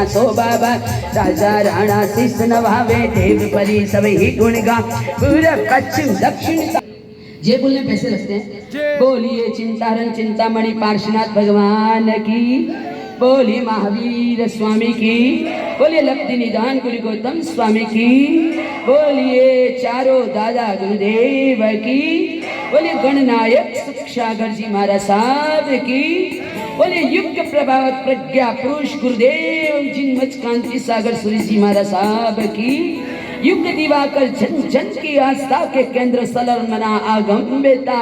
ना शोभा राजा राणा शीस नवावे देव परी सभी गुण गा पूरब पश्चिम दक्षिण। जे बोलने पैसे लगते हैं। बोलिए चिंतारन चिंतामणि पार्श्वनाथ भगवान की, बोलिए महावीर स्वामी की, बोलिए लब्धि निदान गुरु गौतम स्वामी की, बोलिए चारों दादा गुरुदेव की, बोलिए गणनायक सुख सागर जी महाराज साहब की, बोलिए युग प्रभावक प्रज्ञा पुरुष गुरुदेव जिनमच कांति सागर सूर्य जी महाराज साहब की, युग दिवाकर जन जन की आस्था के केंद्र सलर मना आगम बेता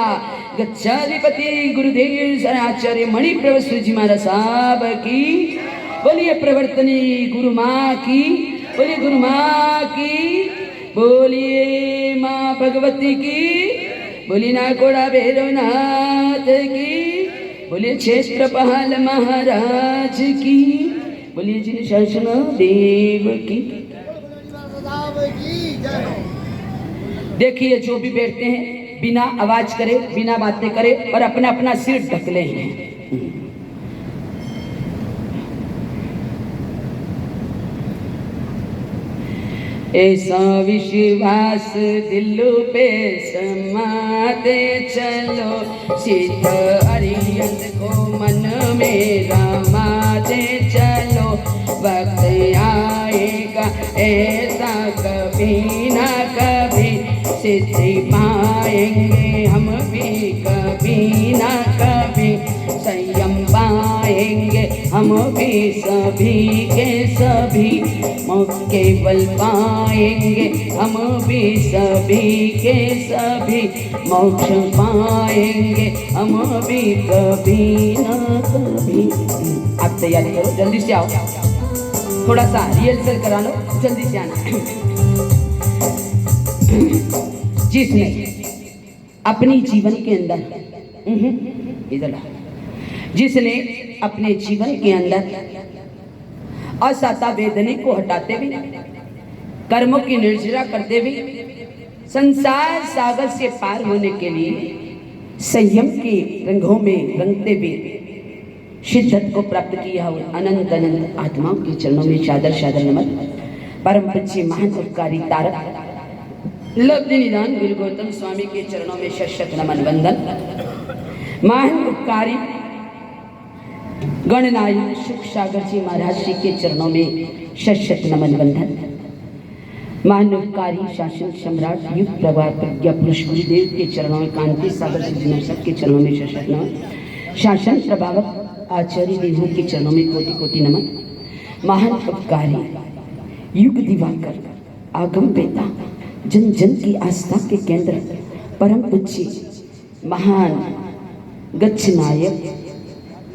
गच्छाधिपति गुरुदेव आचार्य मणिप्रभ जी महाराज साहब की, बोलिए प्रवर्तनी गुरु माँ की, बोलिए गुरु माँ की, बोलिए माँ भगवती की, बोलिए नाकोड़ा भैरवनाथ की, बोलिए क्षेत्रपाल महाराज की, बोलिए जिन शासन देव की। देखिए जो भी बैठते हैं बिना आवाज करे बिना बातें करे और अपना अपना सिर ढक ले हैं। ऐसा विश्वास दिल पे समाते चलो, सिद्ध अरियत को मन में रमाते चलो, वक्त आएगा ऐसा कभी ना कभी, सिद्धि पाएंगे हम भी कभी ना कभी, संयम पाएंगे हम भी सभी के सभी, केवल पाएंगे हम भी सभी के सभी, मोक्ष पाएंगे हम भी कभी ना कभी। आप तैयारी करो, जल्दी से आओ, थोड़ा सा रिहर्सल करा लो, जल्दी से आना। जिसने अपनी जीवन के अंदर इधर जिसने अपने जीवन के अंदर असाता वेदनी को हटाते हुए, कर्मों की निर्जरा करते हुए, संसार सागर से पार होने के लिए संयम के रंगों में रंगते हुए शिद्दत को प्राप्त किया हुआ अनंत अनंत आत्माओं के चरणों में सादर सादर नमन। परम पूज्य महान उपकारी तारक लब्धि निदान गुरु गौतम स्वामी के चरणों में शत नमन वंदन। महान उपकारी गणनायक सुख सागर जी महाराज जी के चरणों में शत नमन वंदन। महान उपकारी शासन सम्राट युग प्रभा प्रज्ञा पुरुष गुरुदेव के चरणों में कांति सागर जी सबके चरणों में शत नमन। शासन प्रभावक आचार्य देवों के चरणों में कोटि कोटि नमन। महान उपकारी युग दिवाकर आगम बेता जन जन की आस्था के केंद्र परम पूज्य महान गच्छ नायक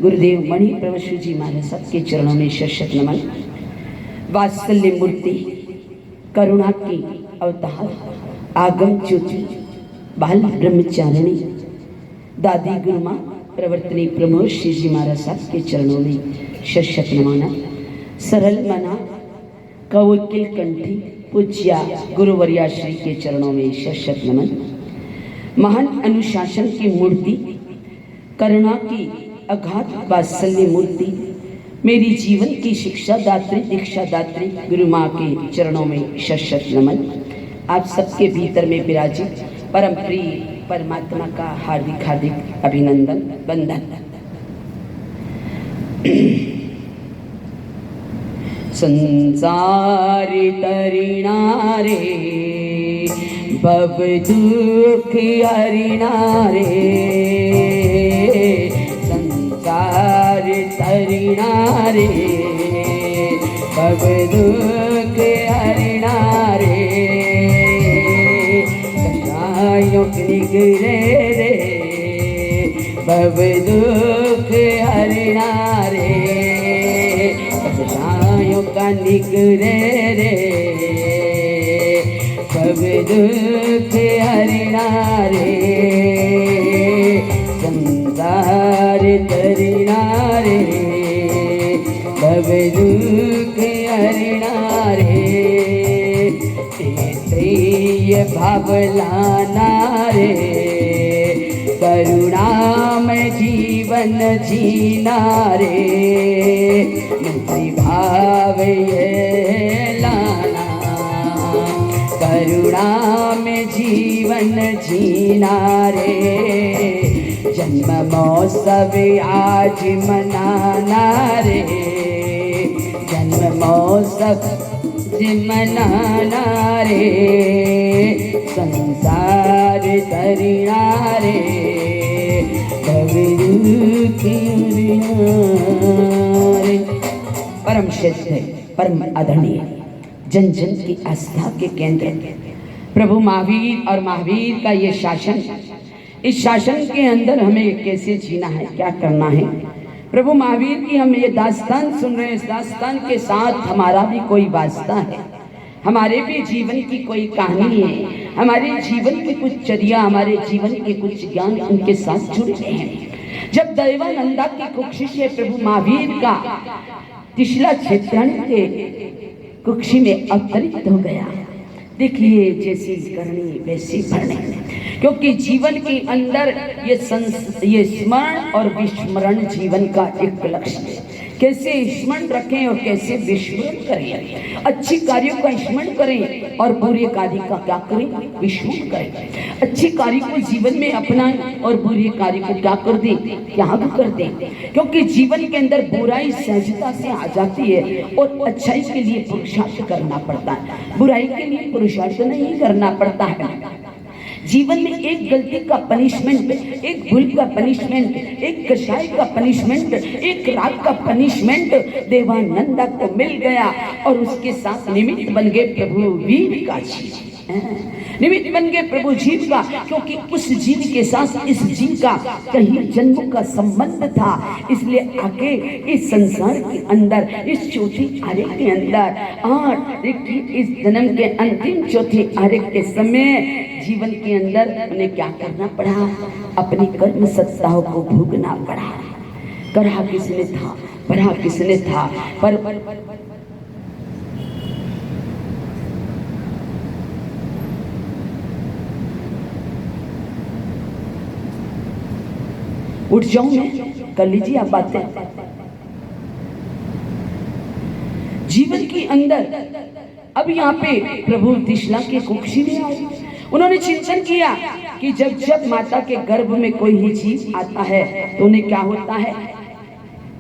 गुरुदेव मणि प्रभु जी महाराज सबके चरणों में शत नमन। वात्सल्य मूर्ति करुणा की अवतार आगम ज्योति बाल ब्रह्मचारिणी दादी गुरुमा प्रवर्तनी प्रमोद श्री जी महाराज साहब के चरणों में शत नमाना। सरल मना कवकिल कंठी पूज्या गुरुवर्या श्री के चरणों में शत नमन। महान अनुशासन की मूर्ति करुणा की अगाध वात्सल्य मूर्ति मेरी जीवन की शिक्षा दात्री दीक्षा दात्री गुरु माँ के चरणों में शत नमन। आप सबके भीतर में विराजित परम प्रिय परमात्मा का हार्दिक हार्दिक अभिनंदन वंदन। संसार तरिणा रे भव दुख हरिणा रे, संसार तरिणा रे भव दुख हरिणा रे, कषायों निगरे रे भव दुख हरिणा रे, कषायों का निगरे रे भव दुख हरिणा रे, संसार तरिणा रे भव दुख हरिणा रे, भाव लाना रे करुणामय जीवन जीना रे, मुक्ति भाव ये लाना। करुणामय जीवन जीना रे, जन्म महोत्सव आज मनाना रे, जन्म महोत्सव मनाना रे, संसार तरिणा रे, परम श्रेष्ठ, परम आदरणीय, जन जन की आस्था के केंद्र प्रभु महावीर और महावीर का ये शासन, इस शासन के अंदर हमें कैसे जीना है, क्या करना है। प्रभु महावीर की हम ये दास्तान सुन रहे हैं, इस दास्तान के साथ हमारा भी कोई वास्ता है, हमारे भी जीवन की कोई कहानी है, हमारे जीवन की कुछ चर्या, हमारे जीवन के कुछ ज्ञान उनके साथ जुड़े हैं। जब दैवानंदा की कुक्षी से प्रभु महावीर का तिसला क्षेत्राणी के कुक्षी में अवतरित हो गया। देखिए जैसी करनी वैसी भरनी, क्योंकि जीवन के अंदर ये स्मरण और विस्मरण जीवन का एक लक्ष्य है। कैसे स्मरण रखें और कैसे विस्मरण करें। अच्छी कार्यों का स्मरण करें और बुरे कार्य का क्या करें, विस्मरण करें। अच्छी कार्य को जीवन में अपनाएं और बुरे कार्य को क्या कर दें, त्याग कर दें। क्योंकि जीवन के अंदर बुराई सहजता से आ जाती है और अच्छाई के लिए पुरुषार्थ करना पड़ता है, बुराई के लिए पुरुषार्थ नहीं करना पड़ता है। जीवन में एक गलती का पनिशमेंट, एक भूल का पनिशमेंट, एक कषाय का पनिशमेंट, एक राग का पनिशमेंट देवानंदा को मिल गया और उसके साथ निमित्त बन गए प्रभु वीर का जीव, निमित्त बन गए प्रभु जीव का। क्योंकि उस जीव के साथ इस जीव का कहीं जन्म का संबंध था, इसलिए आगे इस संसार के अंदर, इस चौथी आरे के अंदर और इस जन्म के अंतिम चौथी आरे के समय जीवन के अंदर उन्हें क्या करना पड़ा, अपनी कर्म सत्ताओं को भोगना पड़ा। करा किसने था, पढ़ा किसने था, पर उठ जाऊं मैं, कर लीजिए आप बातें। जीवन के अंदर अब यहाँ पे प्रभु तिसला के कुक्षी में आए, उन्होंने चिंतन किया कि जब जब माता के गर्भ में कोई ही चीज आता है तो उन्हें क्या होता है,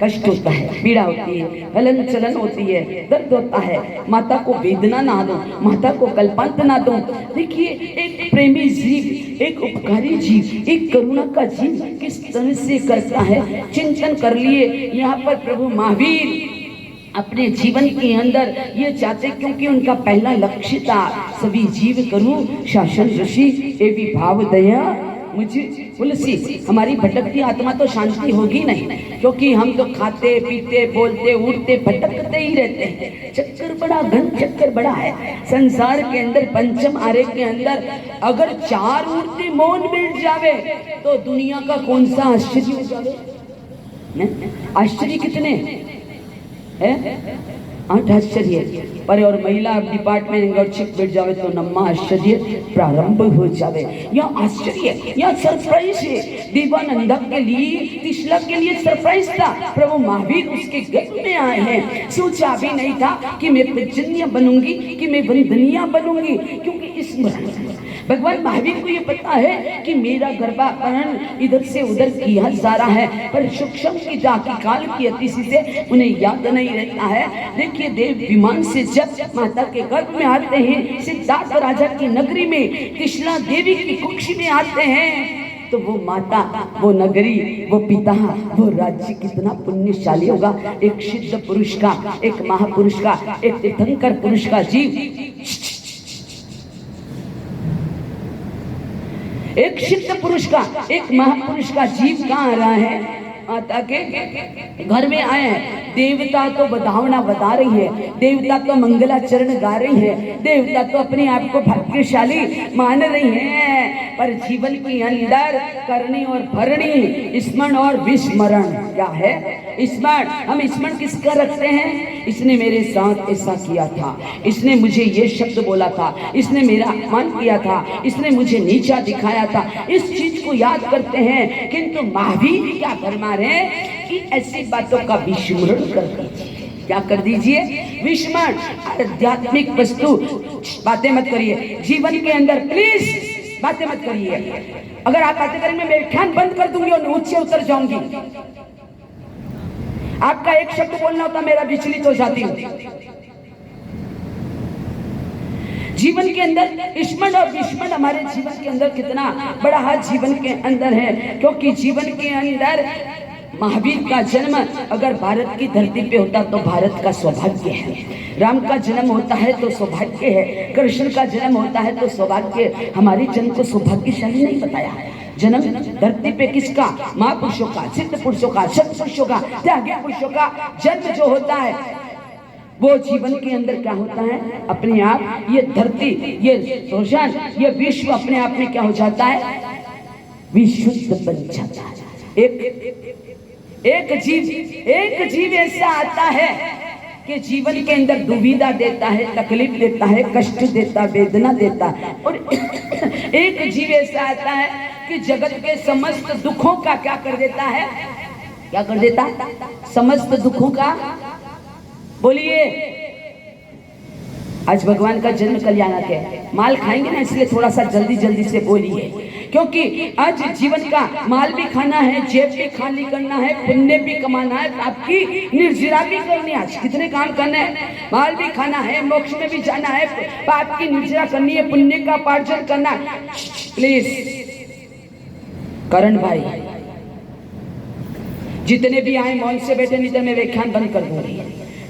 कष्ट होता है, पीड़ा होती है, हलन चलन होती है, दर्द होता है। माता को वेदना ना दो, माता को कल्पांत ना दो। देखिए एक प्रेमी जीव, एक उपकारी जीव, एक करुणा का जीव किस तरह से करता है, चिंतन कर लिए। यहाँ पर प्रभु महावीर अपने जीवन के अंदर ये चाहते, क्योंकि उनका पहला लक्ष्य था सभी जीव करूं शासन ऋषि एवं भाव दया मुझे तुलसी। हमारी भटकती आत्मा तो शांति होगी नहीं, क्योंकि हम तो खाते पीते बोलते उठते भटकते ही रहते हैं। चक्कर बड़ा घन चक्कर बड़ा है संसार के अंदर। पंचम आरे के अंदर अगर 4 मूर्ति मौन बैठ जावे तो दुनिया का कौन सा आश्चर्य हो जावे। आश्चर्य कितने है, 8 आश्चर्य। पर और महिला डिपार्टमेंट गौरक्षक बैठ जावे तो 9वां आश्चर्य प्रारंभ हो जावे। यह आश्चर्य, यह सरप्राइज है देवानंदा के लिए, तिसला के लिए सरप्राइज था। प्रभु महावीर उसके गर्भ में आए हैं। सोचा भी नहीं था कि मैं पूजनीय बनूंगी, कि मैं वंदनीय बनूंगी, क्योंकि इस भगवान महावीर को ये पता है कि मेरा गर्भाधारण इधर से उधर किया जा रहा है, पर सूक्ष्म की जाकी काल की अतिशि से उन्हें याद नहीं रहता है। देखिए देव विमान से जब माता के गर्भ में आते हैं, सिद्धार्थ राजा की नगरी में तिसला देवी की कुक्षी में आते हैं, तो वो माता, वो नगरी, वो पिता, वो राज्य कितना पुण्यशाली होगा। एक सिद्ध पुरुष का, एक महापुरुष का, एक तीर्थंकर पुरुष का जीव, एक सिद्ध पुरुष का, एक महापुरुष का जीव कहाँ आ रहा है, माता के घर में आए हैं। देवता तो बधावना बता रही है, देवता तो मंगलाचरण गा रही है, देवता तो अपने आप को भाग्यशाली मान रही हैं, पर जीवन के अंदर करनी और भरनी, स्मरण और विस्मरण क्या है। स्मरण, हम स्मरण किसका रखते हैं, इसने मेरे साथ ऐसा किया था, इसने मुझे ये शब्द बोला था, इसने मेरा अपमान किया था, इसने मुझे नीचा दिखाया था। इस चीज को याद करते हैं, किंतु महावीर क्या फरमा रहे हैं कि ऐसी बातों का विस्मरण कर दीजिए। क्या कर दीजिए? विस्मरण। आध्यात्मिक वस्तु बातें मत करिए जीवन के अंदर, प्लीज बातें मत करिए। अगर आप बातें करेंगे मैं व्याख्यान बंद कर दूंगी और नीचे उतर जाऊंगी। आपका एक शब्द बोलना होता मेरा विचलित हो जाती हूँ। जीवन के अंदर स्मरण और विस्मरण हमारे जीवन के अंदर कितना बड़ा हाथ जीवन के अंदर है, क्योंकि जीवन के अंदर महावीर का जन्म अगर भारत की धरती पे होता तो भारत का सौभाग्य है। राम का जन्म होता है तो सौभाग्य है, कृष्ण का जन्म होता है तो सौभाग्य। हमारे जन्म को सौभाग्यशाली नहीं बताया। जन्म धरती पे किसका? महापुरुषों का, सिद्ध पुरुषों का, सत पुरुषों का, त्यागी पुरुषों का जन्म जो होता है वो जीवन के अंदर क्या होता है? अपने आप ये धरती, ये रोशन, ये विश्व अपने आप में क्या हो जाता है? विशुद्ध बन जाता है। एक जीव ऐसा आता है कि जीवन के अंदर दुविधा देता है, तकलीफ देता है, कष्ट देता, वेदना देता है। और एक जीव ऐसा आता है कि जगत के समस्त दुखों का क्या कर देता है? क्या कर देता? समस्त दुखों का। बोलिए, आज भगवान का जन्म कल्याणक है। माल खाएंगे ना, इसलिए थोड़ा सा जल्दी जल्दी से बोलिए, क्योंकि आज जीवन का माल भी खाना है, जेब भी खाली करना है, पुण्य भी कमाना है, आपकी निर्जरा भी करनी है। आज कितने काम करने हैं? माल भी खाना है, मोक्ष में भी जाना है, पाप की निर्जरा करनी है, पुण्य का उपार्जन करना है। प्लीज करण भाई, जितने भी आए मौन से बैठे, नहीं तो मैं व्याख्यान बंद कर दूंगी।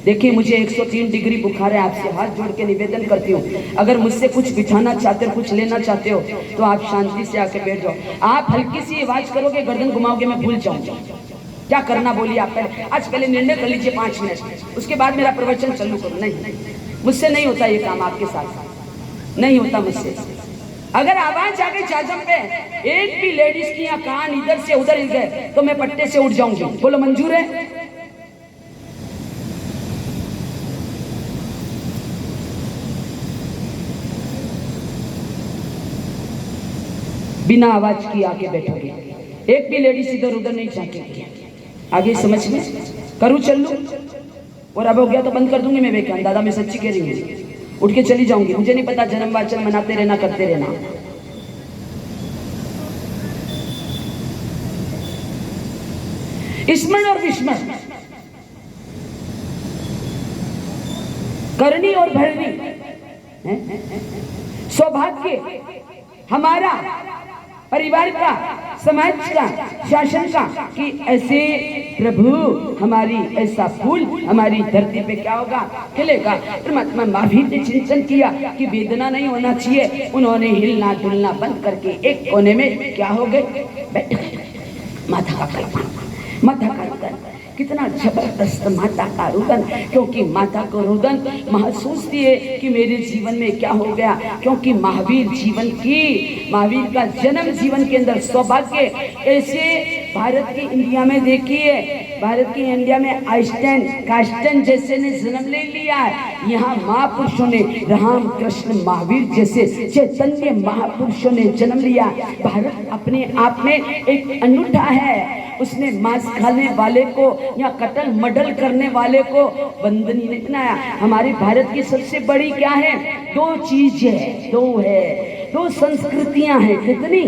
देखिए, मुझे 103 डिग्री बुखार है। आपसे हाथ जोड़ के निवेदन करती हूँ, अगर मुझसे कुछ बिठाना चाहते हो, कुछ लेना चाहते हो तो आप शांति से आके बैठ जाओ। आप हल्की सी आवाज करोगे, गर्दन घुमाओगे, मैं भूल जाऊंगा क्या करना। बोलिए आप पहले, आज पहले निर्णय कर लीजिए 5 मिनट, उसके बाद मेरा प्रवचन चालू करो। नहीं, मुझसे नहीं होता ये काम, आपके साथ नहीं होता मुझसे। अगर आवाज आ गई चाजम पे, एक भी लेडीज की यहाँ कान इधर से उधर हिल गए तो मैं पट्टे से उठ जाऊंगी। बोलो मंजूर है? बिना आवाज की आके बैठोगे, एक भी लेडीज इधर उधर नहीं झांकेगी। आगे समझ में करूँ चलू? और अब हो गया तो बंद कर दूंगी मैं व्याख्यान। दादा मैं सच्ची कह रही हूँ, उठ के चली जाऊंगी। मुझे नहीं पता, जन्म वाचन मनाते रहना, करते रहना। स्मरण और विस्मरण, करनी और भरनी, सौभाग्य हमारा, परिवार का, समाज का, शासन का, कि ऐसे प्रभु हमारी ऐसा फूल हमारी धरती पे क्या होगा? खिलेगा। परमात्मा महावीर ने चिंतन किया कि वेदना नहीं होना चाहिए। उन्होंने हिलना डुलना बंद करके एक कोने में क्या हो गए? बैठ गए। माता का कल्पना, माता का रुदन, कितना जबरदस्त माता का रुदन। क्योंकि माता को रुदन महसूस किए कि मेरे जीवन में क्या हो गया, क्योंकि महावीर जीवन की, महावीर का जन्म जीवन के अंदर सौभाग्य। ऐसे भारत की इंडिया में देखिए, भारत की इंडिया में आइंस्टाइन कास्टन जैसे ने जन्म ले लिया है। यहाँ महापुरुषों ने, राम कृष्ण महावीर जैसे चैतन्य महापुरुषों ने जन्म लिया। भारत अपने आप में एक अनूठा है। उसने मांस खाने वाले को या कतल मर्डर करने वाले को बंदनी नहीं बनाया। हमारे भारत की सबसे बड़ी क्या है? 2 चीज है, 2 संस्कृतियां हैं। कितनी?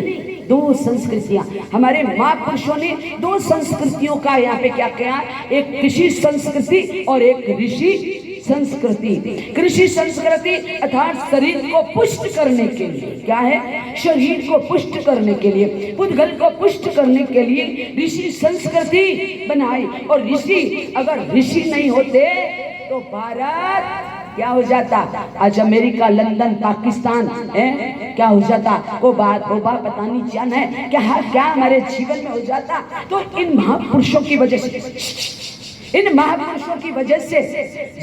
2 संस्कृतियां। हमारे महापुरुषों ने 2 संस्कृतियों का यहाँ पे क्या किया? एक कृषि संस्कृति और एक ऋषि संस्कृति। कृषि संस्कृति अर्थात शरीर को पुष्ट करने के लिए, क्या है? शरीर को पुष्ट करने के लिए, पुद्गल को पुष्ट करने के लिए ऋषि संस्कृति बनाई। और ऋषि, अगर ऋषि नहीं होते तो भारत क्या हो जाता? आज अमेरिका, लंदन, पाकिस्तान है क्या हो जाता? को बात पता नहीं जान है क्या हमारे जीवन में हो जाता। तो इन महापुरुषों की वजह से, इन महापुरुषों की वजह से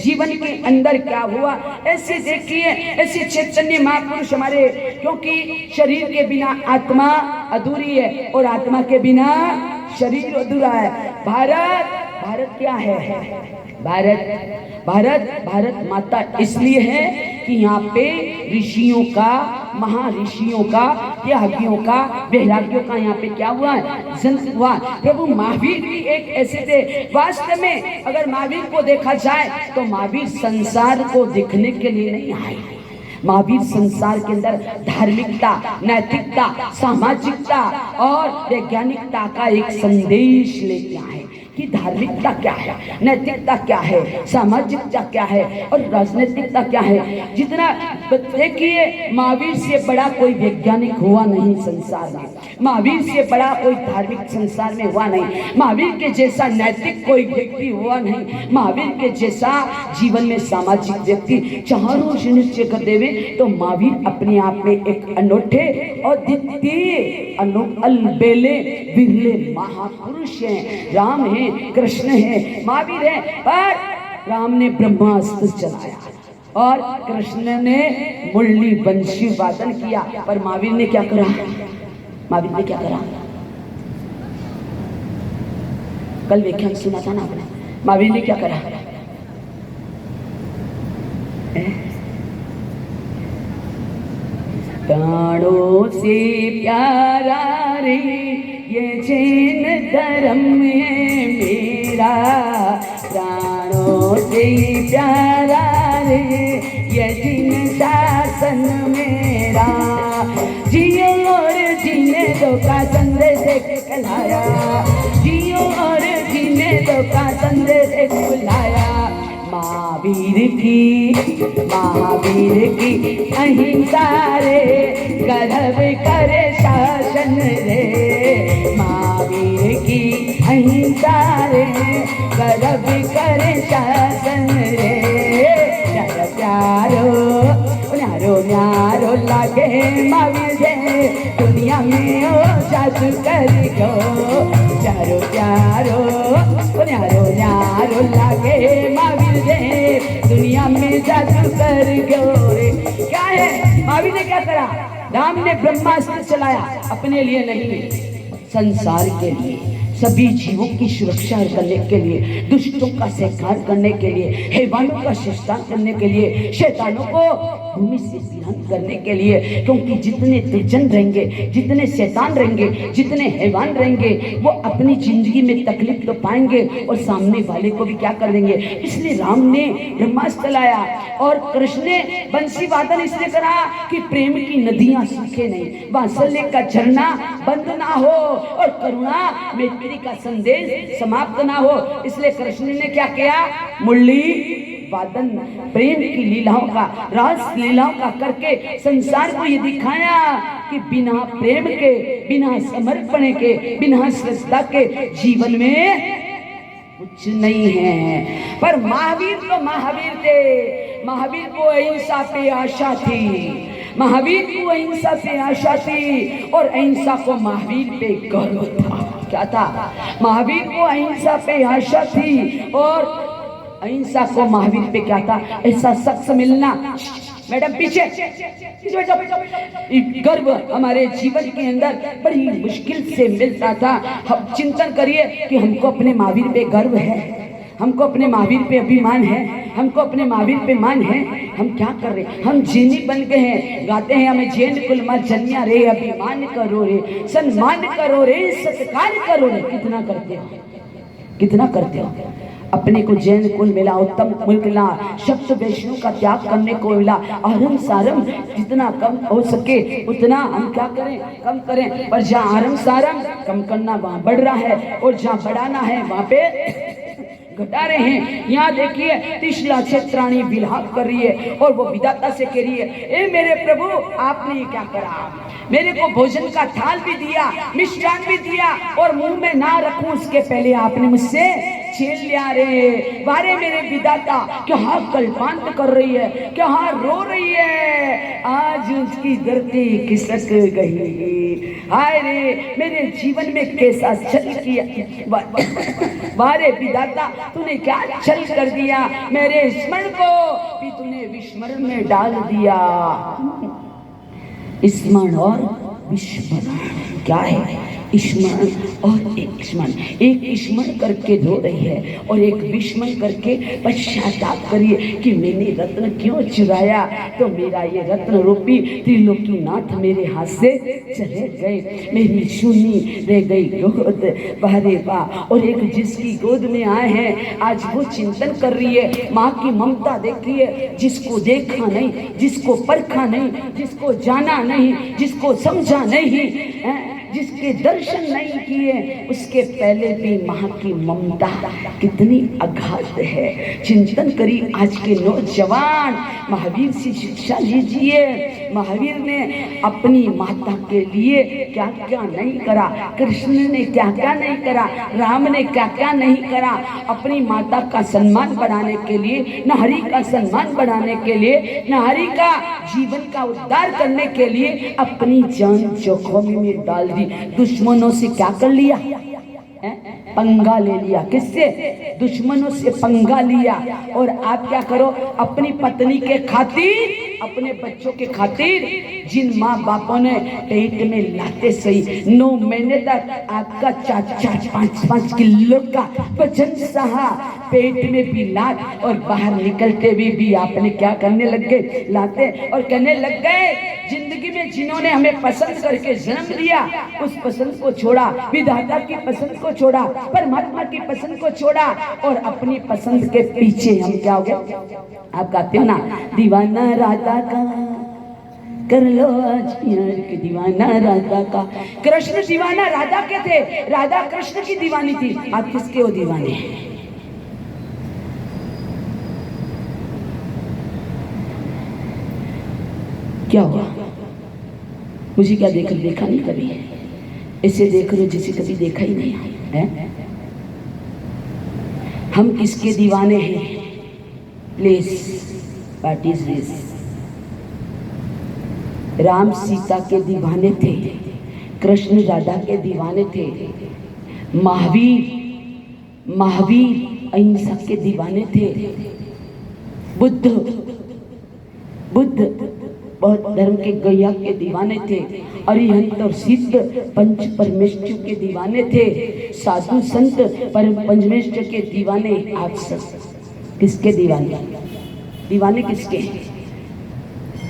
जीवन के अंदर क्या हुआ? ऐसे देखिए, ऐसे चैतन्य महापुरुष हमारे, क्योंकि शरीर के बिना आत्मा अधूरी है और आत्मा के बिना शरीर अधूरा है। भारत भारत क्या है? भारत माता इसलिए है कि यहाँ पे ऋषियों का, महाऋषियों का, त्यागियों का, वैरागियों का यहाँ पे क्या हुआ है? जन्म हुआ। प्रभु महावीर भी एक ऐसे थे। वास्तव में अगर महावीर को देखा जाए तो महावीर संसार को देखने के लिए नहीं आए। महावीर संसार के अंदर धार्मिकता, नैतिकता, सामाजिकता और वैज्ञानिकता का एक संदेश लेके आए कि धार्मिकता क्या है, नैतिकता क्या है, सामाजिकता क्या है और राजनीतिकता क्या है। जितना देखिए, महावीर से बड़ा कोई वैज्ञानिक हुआ नहीं संसार में, महावीर से बड़ा कोई धार्मिक संसार में हुआ नहीं, महावीर के जैसा नैतिक कोई व्यक्ति हुआ नहीं, महावीर के जैसा जीवन में सामाजिक व्यक्ति चारों निश्चय कर देवे तो महावीर अपने आप में एक अनोखे और द्वितीय अलबेले बिरले महापुरुष हैं। राम है, कृष्ण है, महावीर है, पर राम ने ब्रह्मास्त्र चलाया और कृष्ण ने मुरली बंशी वादन किया, पर महावीर ने क्या करा? महावीर ने क्या करा? कल व्याख्यान सुना था ना आपने, महावीर ने क्या करा? प्राणों से प्यारा रे ये जैन धर्म है मेरा, प्राणों से प्यारा रे ये जैन शासन मेरा, जियो और जीने दो का संदेश कहलाया, जियो और जीने दो का संदेश बुलाया। महावीर की अहिंसा रे गर्भ करे शासन रे, महावीर की अहिंसा रे गर्भ करे शासन रे। प्यारो प्यारो न्यारो न्यारो लागे महावीर रे दुनिया में ओ जादू कर गो, प्यारो प्यारो न्यारो न्यारो लागे महावीर रे दुनिया में जादू कर गो रे। क्या है? महावीर ने क्या करा? राम ने ब्रह्मास्त्र चलाया, अपने लिए नहीं, संसार के लिए, सभी जीवों की सुरक्षा करने के लिए, दुष्टों का संहार करने के लिए, हैवानों का शिष्टान करने के लिए, शैतानों को भूमि से विरहन करने के लिए। क्योंकि जितने दुर्जन रहेंगे, जितने शैतान रहेंगे, जितने हैवान रहेंगे, वो अपनी जिंदगी में तकलीफ तो पाएंगे और सामने वाले को भी क्या कर देंगे। इसलिए राम ने ब्रह्मास्त्र लाया और कृष्ण ने बंसी वादन इसलिए करा कि प्रेम की नदियां सूखे नहीं, वात्सल्य का झरना बंद ना हो और करुणा मैत्री का संदेश समाप्त ना हो। इसलिए कृष्ण ने क्या किया? मुरली वादन प्रेम की लीलाओं का, रास लीलाओं का करके संसार को ये दिखाया कि बिना प्रेम के, बिना समर्पण के, बिना श्रद्धा के जीवन में कुछ नहीं है। पर महावीर तो महावीर थे, महावीर को अहिंसा पे आशा थी, महावीर को अहिंसा से आशा थी और अहिंसा को महावीर पे गर्व था। क्या था? महावीर को अहिंसा पे आशा थी और अहिंसा को महावीर पे क्या था? ऐसा शख्स मिलना। मैडम पीछे गर्व हमारे जीवन के अंदर बड़ी मुश्किल से मिलता था। हम चिंतन करिए कि हमको अपने महावीर पे गर्व है, हमको अपने महावीर पे अभिमान है, हमको अपने महावीर पे मान है। हम क्या कर रहे? हम जीनी बन गए हैं, गाते हैं हमें जैन कुल में जन्या रे, अभिमान करो रे, सम्मान करो रे, सत्कार करो रे। कितना करते हो? कितना करते हो? अपने को जैन कुल मिला, उत्तम कुल मिला, शब्द वैष्णव का त्याग करने को मिला। आरम सारम जितना कम हो सके उतना हम क्या करें? कम करें। पर जहाँ आरम सारम कम करना वहाँ बढ़ रहा है और जहाँ बढ़ाना है वहाँ पे घटा रहे हैं। यहाँ देखिए तिशला क्षेत्राणी विलाप कर रही है और वो विधाता से कह रही है, ए मेरे प्रभु आपने ये क्या करा? मेरे को भोजन का थाल भी दिया, मिष्ठान भी दिया और मुंह में ना रखूं उसके पहले आपने मुझसे छीन लिया रे। बारे मेरे विधाता क्या कल्पांत कर रही है, क्या रो रही है, आज उसकी धरती खिसक गई। हाय रे मेरे जीवन में कैसा छल किया। बारे विधाता तूने क्या छल कर दिया, मेरे स्मरण को भी तूने विस्मरण में डाल दिया। स्मरण और विस्मरण क्या है? स्मरण और एक स्मरण, एक स्मरण करके रो रही है और एक विस्मरण करके पश्चाताप करिए कि मैंने रत्न क्यों चुराया, तो मेरा ये रत्न रूपी त्रिलोकीनाथ मेरे हाथ से चले गए, मेरी सुनी रह गई गोद बारे बा। और एक जिसकी गोद में आए हैं आज वो चिंतन कर रही है, माँ की ममता देखिए, जिसको देखा नहीं, जिसको परखा नहीं, जिसको जाना नहीं, जिसको समझा नहीं, जिसके दर्शन नहीं किए, उसके पहले भी माँ की ममता कितनी अगाध है। चिंतन करी आज के नौजवान, महावीर से शिक्षा लीजिए। महावीर ने अपनी माता के लिए क्या क्या नहीं करा, कृष्ण ने क्या क्या नहीं करा, राम ने क्या क्या नहीं करा, अपनी माता का सम्मान बढ़ाने के लिए, नारी का सम्मान बढ़ाने के लिए, नारी का जीवन का उद्धार करने के लिए अपनी जान जोखिम में डाल दी। दुश्मनों से क्या कर लिया, पंगा ले लिया। किससे? दुश्मनों से पंगा लिया। और आप क्या करो, अपनी पत्नी के खातिर, अपने बच्चों के खातिर, जिन माँ बापों ने पेट में लाते सही 9 महीने तक आपका 4-5 किलो का वजन सहा, पेट में भी लात और बाहर निकलते हुए भी आपने क्या करने लग गए, लाते और कहने लग गए। जिंदगी में जिन्होंने हमें पसंद करके जन्म दिया, उस पसंद को छोड़ा, विधाता की पसंद को छोड़ा, परमात्मा की पसंद को छोड़ा और अपनी पसंद के पीछे हम क्या हो गए। आप कहते हो ना, दीवाना राधा का कर लो आज यार के, दीवाना राधा का। कृष्ण दीवाना राधा के थे, राधा कृष्ण की दीवानी थी। आप किसके हो दीवाने? क्या हुआ? मुझे क्या देखा नहीं कभी, ऐसे देख रहे जिसे कभी देखा ही नहीं है। हम किसके दीवाने हैं? Please, what is this? Ram Sita के दीवाने थे, कृष्ण राधा के दीवाने थे, महावीर अहिंसा के दीवाने थे, बुद्ध बहुत धर्म के गया के दीवाने थे, अरिहंत और सिद्ध पंच परमेश्वर के दीवाने थे, साधु संत परम पंचमेश्वर के दीवाने। आप सब किसके दीवाने? दीवाने किसके?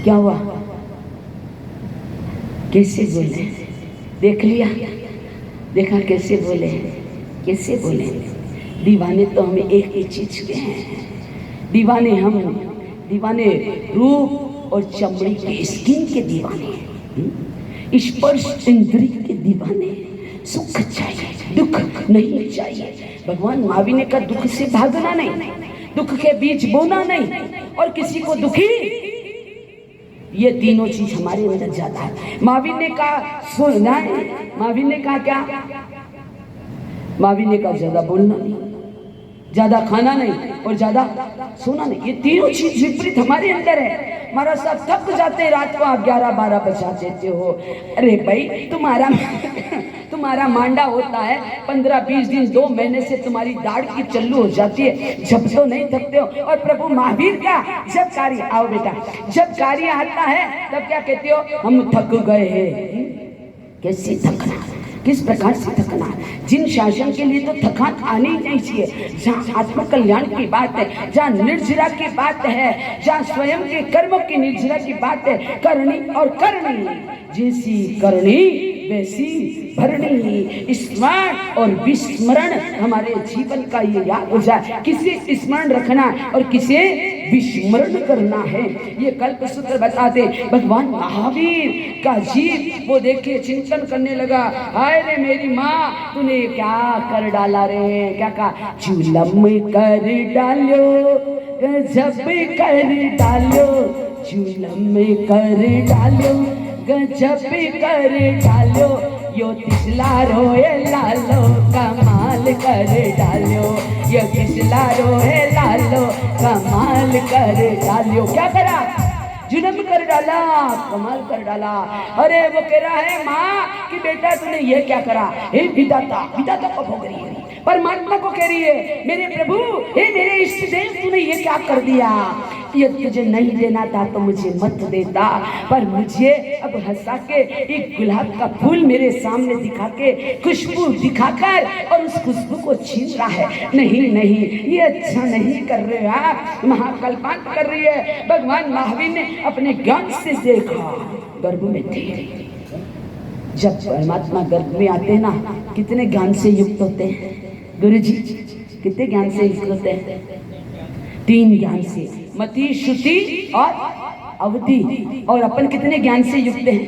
क्या हुआ? कैसे बोले? देख लिया, देखा कैसे बोले, कैसे बोले? दीवाने तो हमें एक ही चीज के हैं। दीवाने हम, दीवाने रूप और चमड़ी के स्किन के दीवाने, स्पर्श इंद्री के दीवाने। सुख चाहिए, दुख नहीं चाहिए। भगवान महावीर ने कहा दुख से भागना नहीं, दुख के बीच बोना नहीं, और किसी को दुखी, ये तीनों चीज हमारे अंदर ज्यादा है। महावीर ने कहा सुनना नहीं, महावीर ने कहा क्या? महावीर ने कहा ज्यादा बोलना नहीं, ज्यादा खाना नहीं और ज्यादा सोना नहीं। ये तीनों चीज विपरीत हमारे अंदर है। महाराज साहब थक जाते, रात को आप 11-12 बजा देते हो। अरे भाई, तुम्हारा मांडा होता है 15-20 दिन, 2 महीने से तुम्हारी दाढ़ की चल्लू हो जाती है, जब तो नहीं थकते हो। और प्रभु महावीर का जब कार्य, आओ बेटा, जब कार्य आता है तब क्या कहते हो? हम थक गए हैं। कैसे थकना, किस प्रकार से थकना? जिन शासन के लिए तो थकान आनी ही नहीं चाहिए। जहाँ आत्म कल्याण की बात है, जहाँ निर्जरा की बात है, जहाँ स्वयं के कर्मों की निर्जरा की बात है, करनी और करनी, जैसी करनी वैसी भरनी। स्मरण और विस्मरण हमारे जीवन का ये याद हो जाए, किसे स्मरण रखना और किसे विस्मरण करना है। ये कल्प सूत्र बताते भगवान महावीर का जीव, वो देखे चिंतन करने लगा, हाय रे मेरी माँ, तूने क्या कर डाला रे? क्या कहा? जुलम कर डालो, गजब कर डालो, जुलम कर डालो, गजब कर डालो, यो तिसला रोए लालो, कमाल कर डालो, यो तिसला रोए लालो, कमाल कर डालो। क्या करा? जुल्म कर डाला, कमाल कर डाला। अरे वो कह रहा है माँ कि बेटा तूने ये क्या करा? हे विधाता, विधाता को भोग रही है, परमात्मा को कह रही है, मेरे प्रभु, हे मेरे इष्ट देव, तूने ये क्या कर दिया? ये तुझे नहीं देना था तो मुझे मत देता, पर मुझे अब हंसा के एक गुलाब का फूल मेरे सामने दिखा के, खुशबू दिखाकर और उस खुशबू को छीन रहा है। नहीं नहीं, ये अच्छा नहीं कर रहे आप, महाकल्पांत कर रही है। भगवान महावीर ने अपने ज्ञान से देखा, गर्भ में थे। जब परमात्मा गर्भ में आते हैं ना, कितने ज्ञान से युक्त होते हैं गुरु जी, कितने ज्ञान से युक्त होते हैं? 3 ज्ञान से, मति, श्रुति और अवधि। और अपन कितने ज्ञान से युक्त हैं?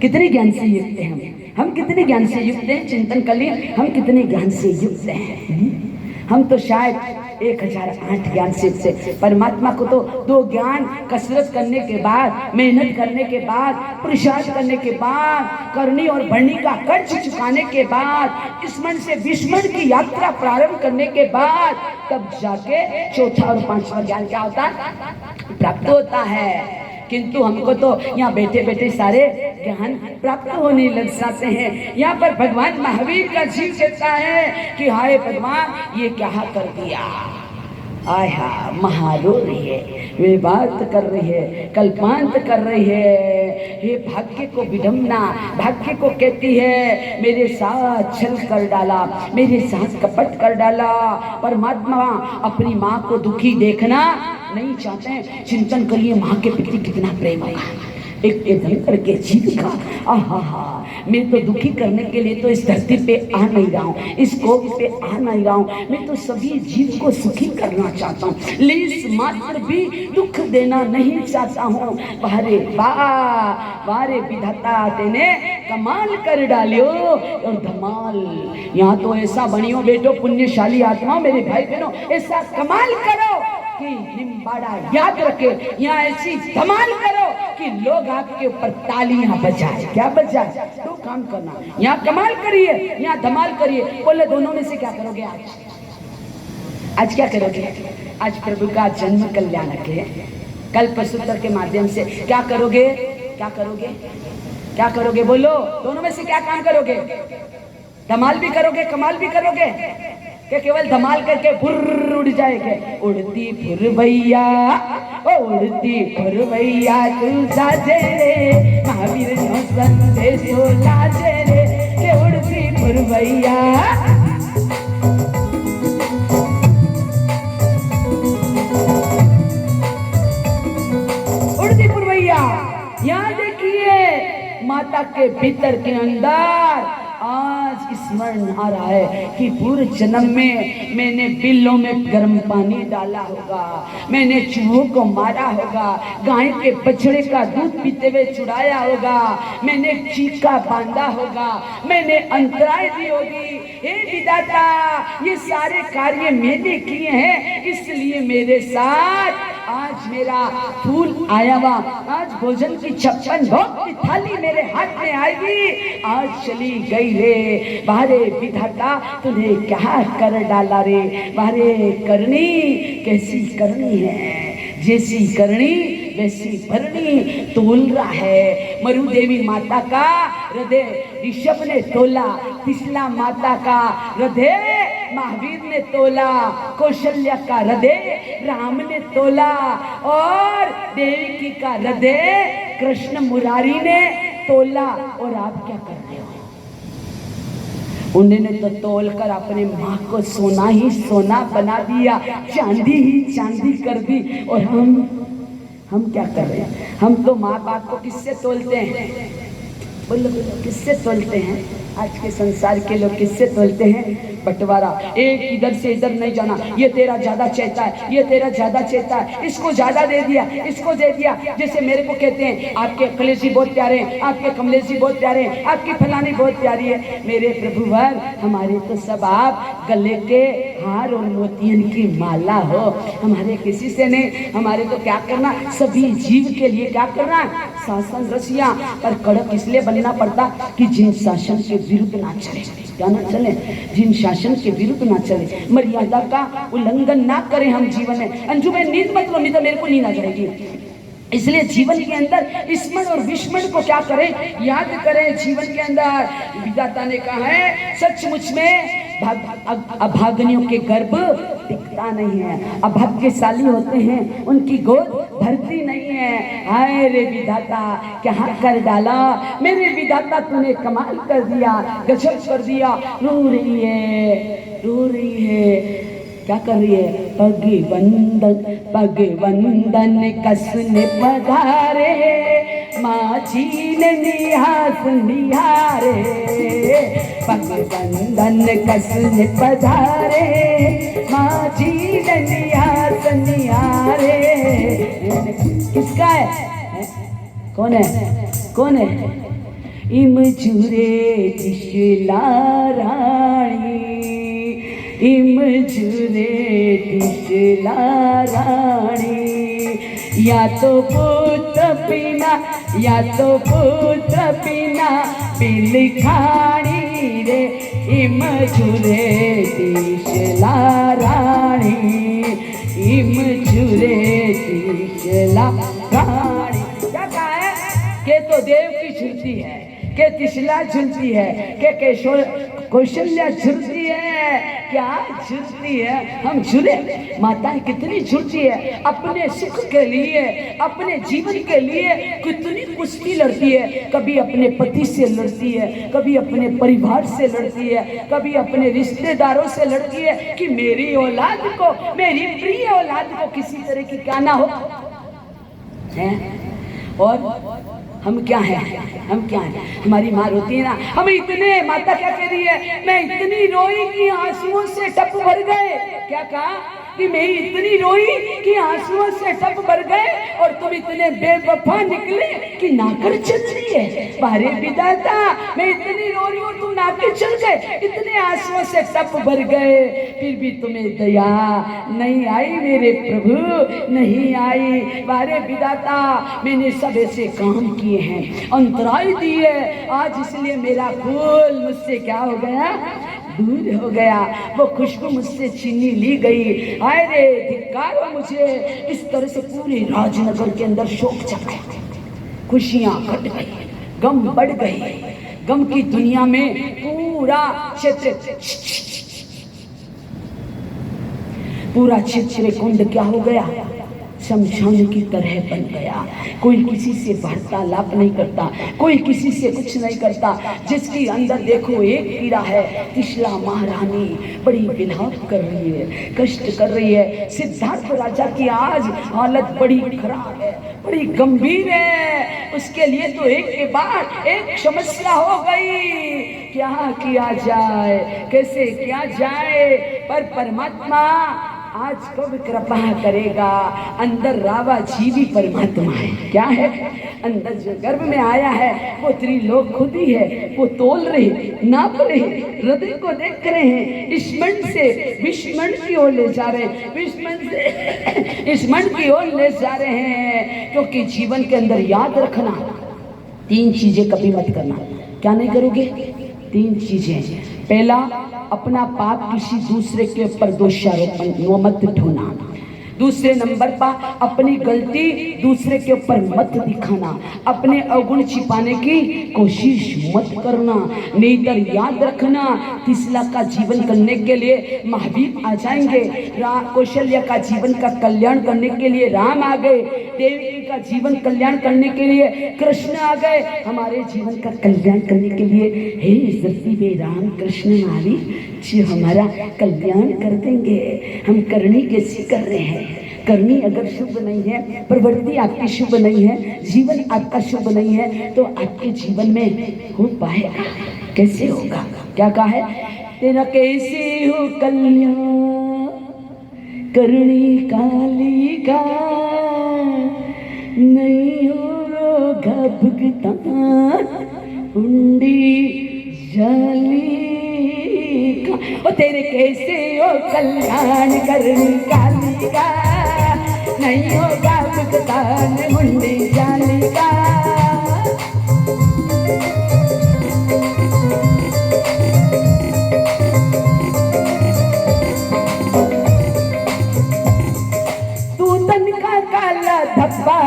कितने ज्ञान से युक्त हैं हम कितने ज्ञान से युक्त हैं? चिंतन कर लिए हम कितने ज्ञान से युक्त हैं। हम तो शायद 1008 ज्ञान से युक्त से। परमात्मा को तो 2 ज्ञान कसरत करने के बाद, मेहनत करने के बाद, पुरुषार्थ करने के बाद, करनी और बढ़नी का कर्ज चुकाने के बाद, स्मरण से विस्मरण की यात्रा प्रारंभ करने के बाद, तब जाके 4था और 5वां ज्ञान क्या होता है? प्राप्त होता है। किंतु हमको तो यहाँ बैठे बैठे सारे ज्ञान प्राप्त होने लग जाते हैं। यहाँ पर भगवान महावीर का जीव कहता है कि हाय भगवान, ये क्या कर दिया। आया महारो रही है, वे बात कर रही है, कल्पांत कर रही है। हे भाग्य को विडम्बना, भाग्य को कहती है मेरे साथ छल कर डाला, मेरे साथ कपट कर डाला। परमात्मा अपनी माँ को दुखी देखना नहीं चाहते हैं। चिंतन करिए, माँ के प्रति कितना प्रेम होगा एक धनकर के जीव का। आहा, मैं तो दुखी करने के लिए तो इस धरती पे आ नहीं रहा हूँ, इस कोप पे आ नहीं रहा हूँ। मैं तो सभी जीव को सुखी करना चाहता हूँ, लेस मात्र भी दुख देना नहीं चाहता हूँ। बारे बारे विधाता तेने कमाल कर डालियो और धमाल। यहाँ तो ऐसा बनियो बेटो, पुण्यशाली आत्मा, मेरे भाई बहनों, ऐसा कमाल करो कि निम्बाड़ा याद रखे। यहाँ ऐसी धमाल करो कि लोग आपके ऊपर तालियां बजाए। क्या बजाए? तो काम करना, यहाँ कमाल करिए, यहाँ धमाल करिए। बोले दोनों में से क्या करोगे आज क्या करोगे? आज प्रभु का जन्म कल्याण के कल्पसूत्र के माध्यम से क्या करोगे? क्या करोगे? क्या करोगे? बोलो, दोनों में से क्या काम करोगे? धमाल भी करोगे, कमाल भी करोगे, कि केवल धमाल करके फुर्र उड़ जाएंगे? उड़ती फुरवैया, ओ उड़ती फुरवैया तू साजे रे, महावीर नो संदेशो लाजे रे, के उड़ती फुरवैया। उड़ती फुरवैया, यहाँ देखिए माता के भीतर के अंदर आज स्मरण आ रहा है कि पूर्व जन्म में मैंने बिलों में गर्म पानी डाला होगा, मैंने चूहों को मारा होगा, गाय के बछड़े का दूध पीते हुए चुराया होगा, मैंने चीका बांधा होगा, मैंने अंतराय दी होगी। हे विधाता, ये सारे कार्य मैंने किए हैं, इसलिए मेरे साथ आज मेरा फूल आया हुआ, आज भोजन की 56 भोग की थाली मेरे हाथ में आएगी। आज चली गई रे, बारे विधाता तूने क्या कर डाला रे। बारे करनी कैसी करनी है, जैसी करनी वैसी भरनी तोल रहा है। मरु देवी माता का हृदय ऋषभ ने तोला, तिसला माता का हृदय महावीर ने तोला, कौशल्या का हृदय राम ने तोला, और देवकी का हृदय कृष्ण मुरारी ने तोला। और आप क्या कर रहे हो? उन्होंने तो तोल कर अपने माँ को सोना ही सोना बना दिया, चांदी ही चांदी कर दी। और हम क्या कर रहे हैं? हम तो माँ बाप को किससे तोलते हैं? बोलो बोलो, किससे तोलते हैं? आज के संसार के लोग किससे तोलते हैं? बंटवारा, एक इधर से इधर नहीं जाना, ये तेरा ज्यादा चाहता है, ये तेरा ज्यादा चाहता है, इसको ज्यादा दे दिया, इसको दे दिया। जैसे मेरे को कहते हैं आपके कलेश जी बहुत प्यारे हैं, आपके कमलेश जी बहुत प्यारे हैं, आपकी फलानी बहुत प्यारी है। मेरे प्रभुवर, हमारे तो सब आप गले के हार और मोतियन की माला हो, हमारे किसी से नहीं। हमारे तो क्या करना, सभी जीव के लिए क्या करना, शासन रसिया। पर कड़क इसलिए बनना पड़ता कि जिन शासन के विरुद्ध ना चले, क्या ना चले, जिन शासन के विरुद्ध ना चले, मर्यादा का उल्लंघन ना करें हम जीवन में। अंजू में नींद मत लो, नहीं तो मेरे को नींद आ जाएगी। इसलिए जीवन के अंदर स्मरण और विस्मरण को क्या करें, याद करें। जीवन के अंदर विधाता ने कहा है सचमुच में अभागनियों के गर्भ टिकता नहीं है, अभाग्यशाली होते हैं उनकी गोद भरती नहीं है। हाय रे विधाता क्या कर डाला मेरे विधाता, तूने कमाल कर दिया, गजब कर दिया। रो रही है, रो रही है, क्या कर रही है? पग वंदन कसने पधारे, माझी ने निहास निहारे। पग वंदन कसने पधारे, माझी ने निहास निहारे। किसका है? कौन है? कौन है? इमजुरे दिशला रानी, इमजुरे दिशला रानी। या तो पुत्र पीना, या तो पुत्र पीना पिल खानी रे। इमजुरे दिशला रानी, इमजुरे दिशला रानी। क्या कहा है? के तो देव की झुलती है, के तिशला झुलती है, के कौशल्या झुलती है। क्या झुलती है? हम झूले। माताएं कितनी झुलती है अपने सुख के लिए, अपने जीवन के लिए कितनी कुश्ती लड़ती है। कभी अपने पति से लड़ती है, कभी अपने परिवार से लड़ती है, कभी अपने रिश्तेदारों से लड़ती है कि मेरी औलाद को, मेरी प्रिय औलाद को किसी तरह की क्या ना हो है। और हम क्या हैं? हम क्या हैं? हमारी माँ रोती है ना, हम इतने, माता क्या कह रही है? मैं इतनी रोई कि आंसुओं से टप भर गए। क्या कहा? कि मैं इतनी रोई कि आंसुओं से टप भर गए और तुम इतने बेवफा निकले कि नाकर चल रही है। बारे विधाता मैं इतनी रो रही हूँ, तुम नाकर चल गए, इतने आंसुओं से टप भर गए, फिर भी तुम्हें दया नहीं आई मेरे प्रभु, नहीं आई। बारे विधाता मैंने सब ऐसे काम किए हैं, अंतराय दिए आज, इसलिए मेरा फूल मुझसे क्या हो गया? दूर हो गया, वो खुशबू मुझसे छीनी ली गई। आए रे धिक्कार हो मुझे। इस तरह से पूरे राजनगर के अंदर शोक छा गया, खुशियां घट गई, गम बढ़ गई। गम की दुनिया में पूरा क्षेत्र, पूरा क्षेत्र कुंड क्या हो गया? शमशान की तरह बन गया। कोई किसी से वार्तालाप नहीं करता, कोई किसी से कुछ नहीं करता। जिसके अंदर देखो एक कीड़ा है, तिशला महारानी बड़ी विलाप कर रही है, कष्ट कर रही है। सिद्धार्थ राजा की आज हालत बड़ी खराब है, बड़ी गंभीर है। उसके लिए तो एक के बाद एक समस्या हो गई, क्या किया जाए, कैसे किया जाए। पर परमात्मा आज कब कृपा करेगा? अंदर रावा जी भी परमात्मा है। क्या है? अंदर जो गर्भ में आया है वो त्रिलोक खुद ही है। वो तोल रहे, नाप रहे, हृदय को देख रहे हैं, इस मन से विस्मरण की ओर ले जा रहे हैं, विस्मरण से इस मन की ओर ले जा रहे हैं। क्योंकि जीवन के अंदर याद रखना, 3 चीजें कभी मत करना। क्या नहीं करोगे? 3 चीजें। पहला, अपना पाप किसी दूसरे के ऊपर दोषारोपण मत ढोना। दूसरे नंबर पर अपनी गलती दूसरे के ऊपर मत दिखाना, अपने अवगुण छिपाने की कोशिश मत करना। नेतर याद रखना, तिसला का जीवन करने के लिए महावीर आ जाएंगे, कौशल्या का जीवन का कल्याण करने के लिए राम आ गए, देवी का जीवन कल्याण करने के लिए कृष्ण आ गए, हमारे जीवन का कल्याण करने के लिए हे धरती पे राम कृष्ण नारी जो हमारा कल्याण कर देंगे। हम करनी कैसी कर रहे हैं? करनी अगर शुभ नहीं है, प्रवृत्ति आपकी शुभ नहीं है, जीवन आपका शुभ नहीं है, तो आपके जीवन में हो पाएगा? कैसे होगा? क्या कहा है? तेरा कैसे हो कल्याण करनी काली का, नहीं हो भगता हुंडी जाली का। ओ तेरे कैसे हो कल्याण करनी काली का, नहीं होगा भुगतान मुंडी जाली का। तू तन का काला धब्बा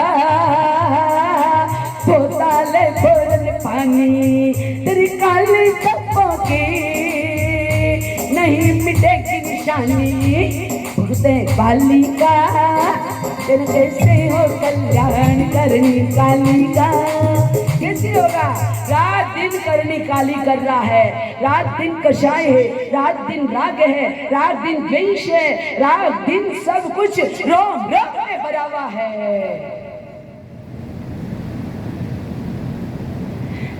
पोताले फोरन पानी, तेरी काली धब्बों की मिटेगी निशानी भुगते बाली का, तेरे कैसे हो कल्याण करनी काली का। कैसे होगा? रात दिन करनी काली कर रहा है, रात दिन कषाय है, रात दिन राग है, रात दिन द्वेष है, रात दिन सब कुछ रोम रोम में भरा हुआ है।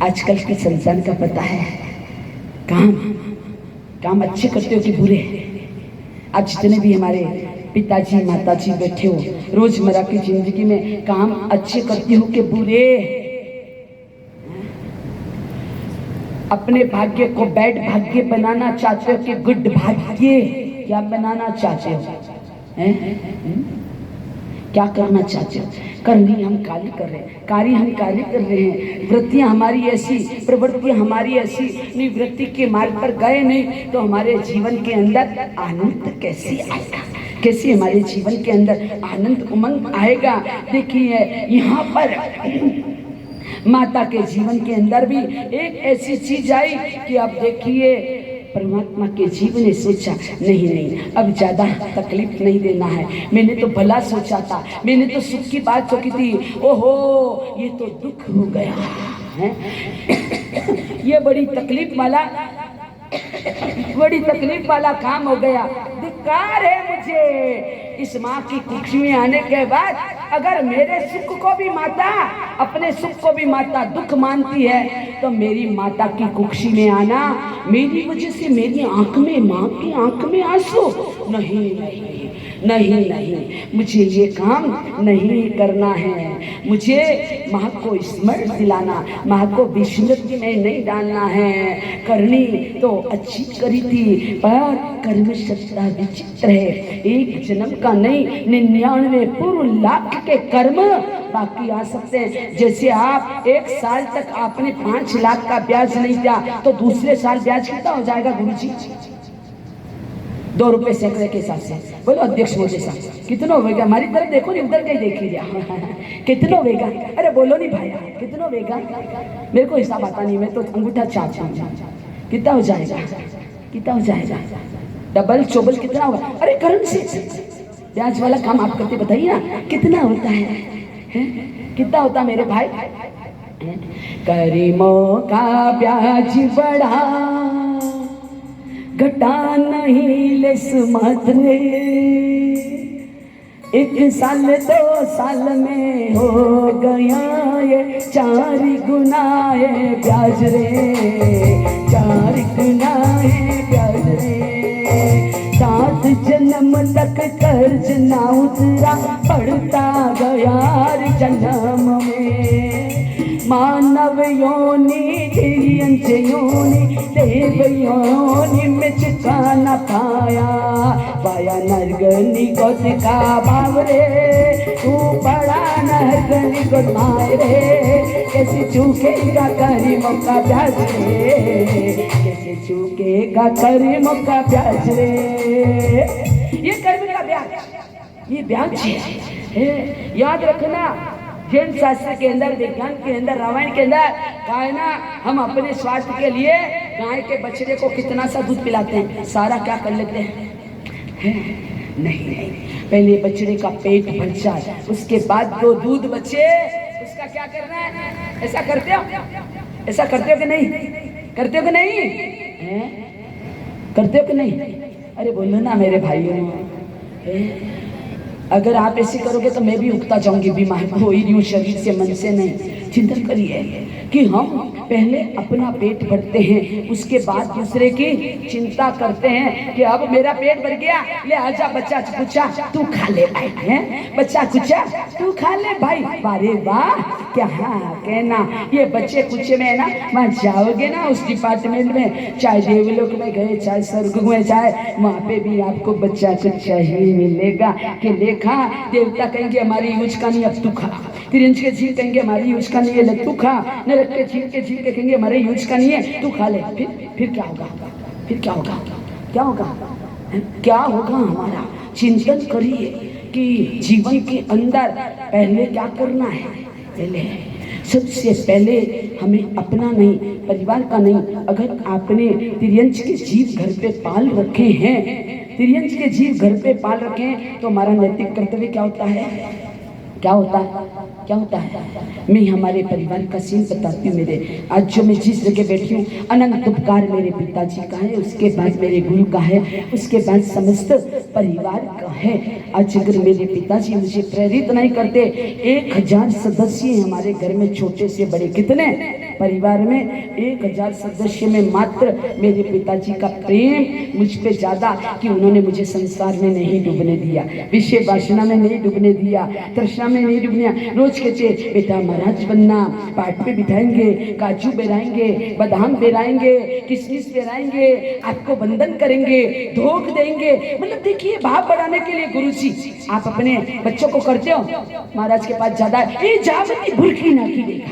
आजकल के संसार का पता है, काम अच्छे करते हो कि बुरे। अब जितने भी हमारे पिताजी माताजी बैठे हो, रोजमर्रा की जिंदगी में काम अच्छे करते हो कि बुरे? अपने भाग्य को बैड भाग्य बनाना चाहते हो कि गुड भाग्य? क्या बनाना चाहते हो? क्या करना चाहते हो? करनी हम काली कर रहे हैं, कार्य हम काली कर रहे हैं, वृत्तियां हमारी ऐसी, प्रवृत्तियां हमारी ऐसी, निवृत्ति के मार्ग पर गए नहीं तो हमारे जीवन के अंदर आनंद कैसे आएगा? कैसे हमारे जीवन के अंदर आनंद उमंग आएगा? देखिए यहाँ पर माता के जीवन के अंदर भी एक ऐसी चीज आई कि अब देखिए परमात्मा के जीवन ने सोचा नहीं अब ज्यादा तकलीफ नहीं देना है। मैंने तो भला सोचा था, मैंने तो सुख की बात सोची थी, ओहो ये तो दुख हो गया है। ये बड़ी तकलीफ वाला काम हो गया। धिक्कार है मुझे इस माँ की कुक्षी में आने के बाद। अगर मेरे सुख को भी माता, अपने सुख को भी माता दुख मानती है तो मेरी माता की कुक्षी में आना, मेरी वजह से मेरी आंख में, माँ की आंख में आंसू? नहीं, मुझे ये काम नहीं करना है। मुझे माँ को स्मरण दिलाना, माँ को विस्मृति में नहीं डालना है। करनी तो अच्छी करी थी, पर कर्म सत्ता विचित्र है। एक जन्म का नहीं, 99 पूर्व लाख के कर्म बाकी आ सकते हैं। जैसे आप 1 साल तक आपने 5 लाख का ब्याज नहीं दिया तो दूसरे साल ब्याज कितना हो जाएगा गुरुजी? 2 रुपए सैकड़े के हिसाब से। बोलो अध्यक्ष मोदी साहब कितना होगा? हमारी तरफ देखो नहीं, उधर कहीं देख लीजिए। कितना होगा? अरे बोलो नहीं भाई, कितना होगा? मेरे को हिसाब आता नहीं, मैं तो अंगूठा चाटता हूँ। कितना हो जाएगा? डबल चोबल कितना होगा? अरे करंट से ब्याज वाला काम आप करते बताइए ना, कितना होता है? कितना होता मेरे भाई? करीमों का ब्याज बढ़ा घटा नहीं लेस मात्रे, 1 साल 2 साल में हो गया ये 4 गुना ये ब्याज रे, 4 गुना ये ब्याज रे। 7 जन्म तक कर्ज ना उतरा, पड़ता गया जन्म में। मानव योनि दिव्यंश योनि देव योनि में चुका न पाया नरगनी गोद का भाव रे, तू बड़ा नरगनी गोद माए रे। कैसे चूकेगा करीमों का ब्याज रे, कैसे चूकेगा करीमों का ब्याज रे। ये कर्म का ब्याज, ये ब्याज है। याद रखना, जैन शास्त्र के अंदर, विज्ञान के अंदर, रामायण के अंदर कहा है ना, हम अपने स्वास्थ्य के लिए गाय के बछड़े को कितना सा दूध पिलाते हैं, सारा क्या कर लेते हैं? नहीं, पहले बछड़े का पेट भर जाए, उसके बाद जो दूध बचे उसका क्या करना है? ऐसा करते हो कि नहीं? करते हो कि नहीं? अरे बोलो ना मेरे भाइयों, अगर आप ऐसे करोगे तो मैं भी उगता जाऊंगी, बीमार हो ही रही हूँ शरीर से, मन से नहीं। चिंतन करिए कि हम पहले अपना पेट भरते हैं, उसके बाद दूसरे की चिंता करते हैं कि अब मेरा पेट भर गया, ले आजा बच्चा कुचा तू खा ले भाई, है बच्चा कुचा तू खा ले भाई। वारे वाह, क्या कहना। ये बच्चे कुचे में है ना, वहाँ जाओगे ना उस डिपार्टमेंट में, चाहे देवलोक में गए, चाहे स्वर्ग में, चाहे वहाँ पे भी आपको बच्चा कुचा ही मिलेगा। कि देखा, देवता कहेंगे हमारी यूज का नहीं, अब तू खा। तिरंज के झील कहेंगे हमारी यूज का नहीं है, तू खा। नरक के झील के कहेंगे हमारे यूज का नहीं है, तू खा ले। फिर क्या होगा? क्या होगा हमारा? चिंतन करिए कि जीवन के अंदर पहले क्या करना है। पहले सबसे पहले हमें अपना नहीं, परिवार का नहीं, अगर आपने तिर्यंच के जीव घर पे पाल रखे हैं, तिर्यंच के जीव घर पे पाल रखे हैं, तो हमारा नैतिक कर्तव्य क्या होता है? क्या होता है? क्या होता है? मैं हमारे परिवार का सीन बताती हूँ। मेरे आज जो मैं जिस जगह बैठी हूँ, अनंत उपकार मेरे पिताजी का है, उसके बाद मेरे गुरु का है, उसके बाद समस्त परिवार का है। आज अगर मेरे पिताजी मुझे प्रेरित नहीं करते, 1000 सदस्य हमारे घर में, छोटे से बड़े, कितने परिवार में 1000 सदस्य में मात्र मेरे पिताजी का प्रेम मुझ पे ज्यादा, कि उन्होंने मुझे संसार में नहीं डूबने दिया, विषय वासना में नहीं डूबने दिया, तृष्णा में नहीं डूबने दिया। रोज कहते बेटा महाराज बनना, पाठ पे बिठाएंगे, काजू बेराएंगे, बादाम बेराएंगे, किशमिश बेराएंगे, आपको बंधन करेंगे, धोख देंगे। मतलब देखिए, भाव बढ़ाने के लिए गुरुजी आप अपने बच्चों को करते हो। महाराज के पास ज्यादा ये जावती भूखी ना की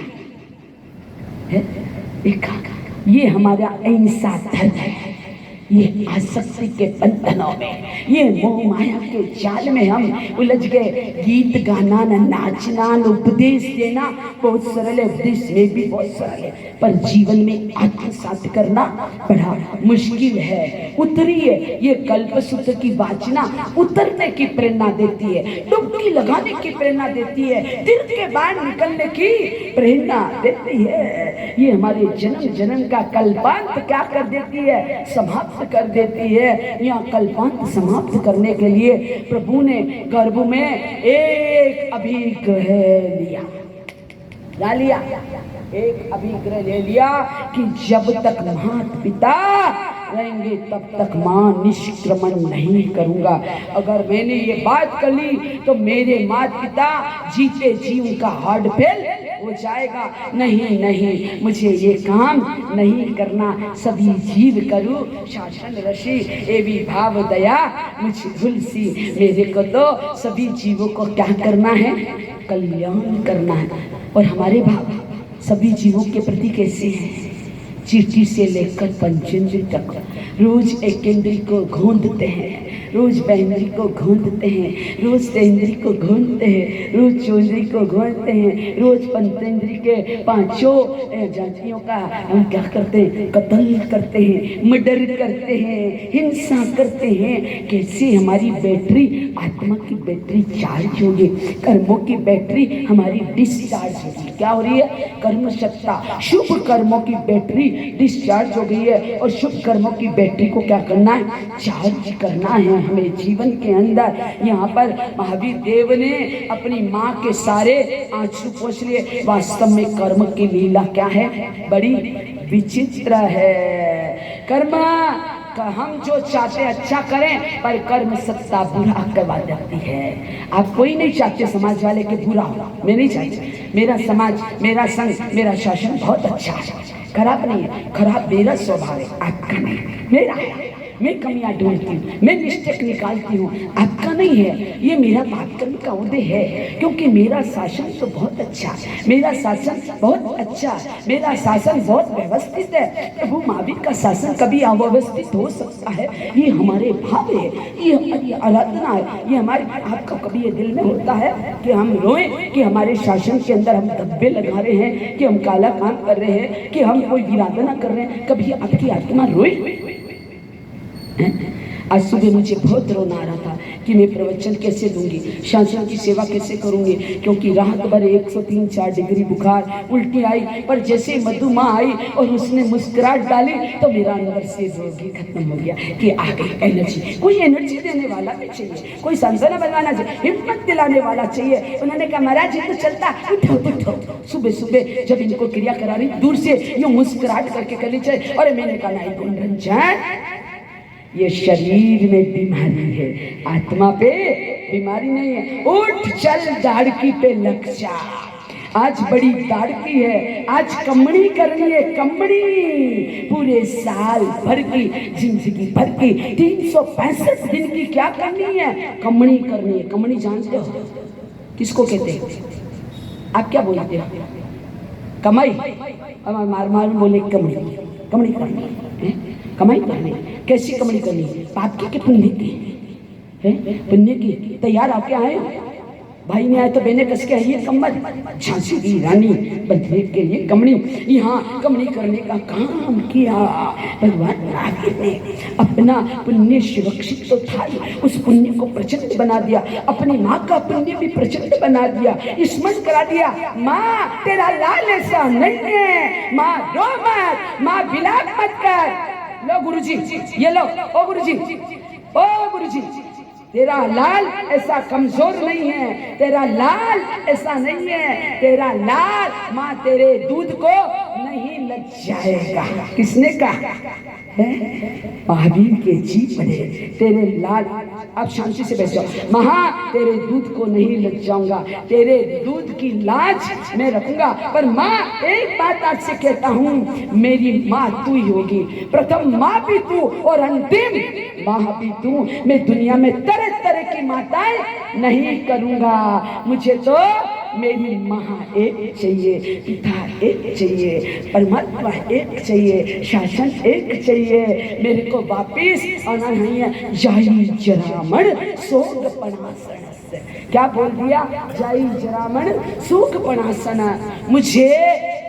देखा है, ये हमारा अहिंसा धर्म है। ये आसक्ति के बंधनों में, ये मोह माया के जाल में हम उलझ गए। गीत गाना, नाचना, उपदेश देना बहुत सरल है, उपदेश में भी बहुत सरल है, पर जीवन में आत्मसात करना बड़ा मुश्किल है। उतरिए, ये कल्पसूत्र की वाचना उतरने की प्रेरणा देती है, डुबकी लगाने की प्रेरणा देती है, दिल के बाहर निकलने की प्रेरणा देती है। ये हमारे जन्म जन्म का कल्पांत क्या कर देती है? समाप्त कर देती है। यहाँ कल्पांत समाप्त करने के लिए प्रभु ने गर्भ में एक अभिग्रह लिया, क्या लिया? एक अभिग्रह ले लिया कि जब तक माता पिता रहेंगे तब तक मां निष्क्रमण नहीं करूंगा। अगर मैंने ये बात कर ली तो मेरे माता पिता जीते जी उनका हार्ट फेल हो जाएगा। नहीं नहीं, मुझे ये काम नहीं करना। सभी जीव करूं शासन ऋषि एवं भाव दया मुझ तुलसी। मेरे को तो सभी जीवों को क्या करना है? कल्याण करना है। और हमारे भाव सभी जीवों के प्रति कैसे हैं? चींटी से लेकर पंचेंद्री तक रोज एक इंद्री को घोंदते हैं, रोज बैंद्री को घोंदते हैं, रोज तेंद्री को घोंदते हैं, रोज चौंद्री को घोंदते हैं, रोज पंचेंद्री के पांचों जातियों का हम क्या करते हैं? कत्ल करते हैं, मर्डर करते हैं, हिंसा करते हैं। कैसे हमारी बैटरी, आत्मा की बैटरी चार्ज होगी, कर्मों की बैटरी हमारी डिस्चार्ज होगी। क्या हो रही है? कर्म सत्ता, शुभ कर्मों की बैटरी डिस्चार्ज हो गई है, और शुभ कर्मों की बैटरी को क्या करना है? चार्ज करना है हमें जीवन के अंदर। यहाँ पर महावीर देव ने अपनी माँ के सारे आंसू पोंछ लिए। वास्तव में कर्म की लीला क्या है? बड़ी विचित्र है। कर्म हम जो चाहते अच्छा करें, पर कर्म सत्ता बुरा करवा देती है। आप कोई नहीं चाहते समाज वाले के बुरा हो, मैं नहीं चाहती। मेरा समाज, मेरा संघ, मेरा शासन बहुत अच्छा है, खराब नहीं है। खराब मेरा स्वभाव है, आपका नहीं, मेरा है। मैं कमियां ढूंढती हूँ, मैं मिस्टेक निकालती हूँ, आपका नहीं है। ये मेरा पापकर्म का उदय है, क्योंकि मेरा शासन तो बहुत अच्छा है, मेरा शासन बहुत अच्छा है, मेरा शासन बहुत व्यवस्थित है। प्रभु महावीर का शासन कभी अव्यवस्थित हो सकता है, ये हमारे भाव है, ये आराधना है, ये हमारे। आपका कभी ये दिल में होता है कि हम रोएं कि हमारे शासन के अंदर हम धब्बे लगा रहे हैं, कि हम काला काम कर रहे हैं, कि हम कोई विराधना कर रहे हैं? कभी आपकी आत्मा रोए? आज सुबह मुझे बहुत रोना आ रहा था कि मैं प्रवचन कैसे दूंगी, शासन की सेवा कैसे करूंगी, क्योंकि राहत भर 103-4 डिग्री बुखार, उल्टी आई। पर जैसे मधुमा आई और उसने मुस्कुराहट डाली तो मेरा अंदर से रोगी खत्म हो गया कि आ गई एनर्जी। कोई एनर्जी देने वाला भी चाहिए, कोई सांत्वना बनवाना चाहिए, हिम्मत दिलाने वाला चाहिए। उन्होंने कहा महाराज जी तो चलता, उठो उठो। सुबह सुबह जब इनको क्रिया करा रही, दूर से यूँ मुस्कुराहट करके करनी चाहिए। और मैंने कहा नहीं गुंडन, ये शरीर में बीमारी है, आत्मा पे बीमारी नहीं है। उठ चल, दाड़की पे लग जा। आज बड़ी दाड़की है, आज कमड़ी करनी है, कमड़ी पूरे साल भर की, जिंदगी भर की 365 दिन की क्या करनी है? कमड़ी करनी है। कमड़ी जानते हो किसको कहते हैं? आप क्या बोलते हो? कमाई? मार मार बोले कमड़ी, कमड़ी करनी है, कमाई करनी। कैसी कमाई करनी? पाप की कि पुण्य की? है पुण्य की। तैयार आपके आए हो? भाई ने आए तो बेने कस के ये कम्बल, झांसी की रानी बंधने के लिए कमनी, यहाँ कमनी करने का काम किया। भगवान महावीर ने अपना पुण्य सुरक्षित तो था, उस पुण्य को प्रचंड बना दिया, अपनी माँ का पुण्य भी प्रचंड बना दिया, स्मरण करा दिया। माँ तेरा लाल ऐसा नहीं है, माँ रो मत, माँ विलाप मत कर। लो गुरुजी, ये लो, ओ गुरुजी, ओ गुरुजी, तेरा लाल ऐसा कमजोर नहीं है, तेरा लाल ऐसा नहीं है, तेरा लाल माँ तेरे दूध को नहीं लज्जाएगा। किसने कहा है? महावीर के जी बने, तेरे लाल, आप शांति से बैठ जाओ। महा तेरे दूध को नहीं लज्जाऊंगा, तेरे दूध की लाज मैं रखूंगा, पर माँ एक बात आज से कहता हूँ, मेरी माँ तू ही होगी, प्रथम माँ भी तू और अंतिम माँ भी तू। मैं दुनिया में तरह तरह की माताएं नहीं करूंगा, मुझे तो मेरी माँ एक चाहिए, पिता एक चाहिए, परमात्मा एक चाहिए, शासन एक चाहिए। मेरे को वापिस आना नहीं है। जाई जरामण सोग पणासन, क्या बोल दिया? जाई जरामण सुख पणासन। मुझे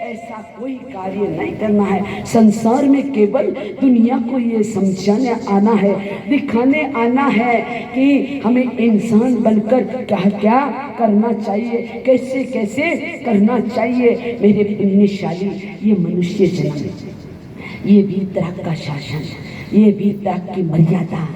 ऐसा कोई कार्य नहीं करना है। संसार में केवल दुनिया को ये समझाने आना है, दिखाने आना है कि हमें इंसान बनकर क्या क्या करना चाहिए, कैसे कैसे करना चाहिए। मेरे पुण्यशाली ये मनुष्य जन्म, ये भी तरह का शासन, ये भी तरह की मर्यादा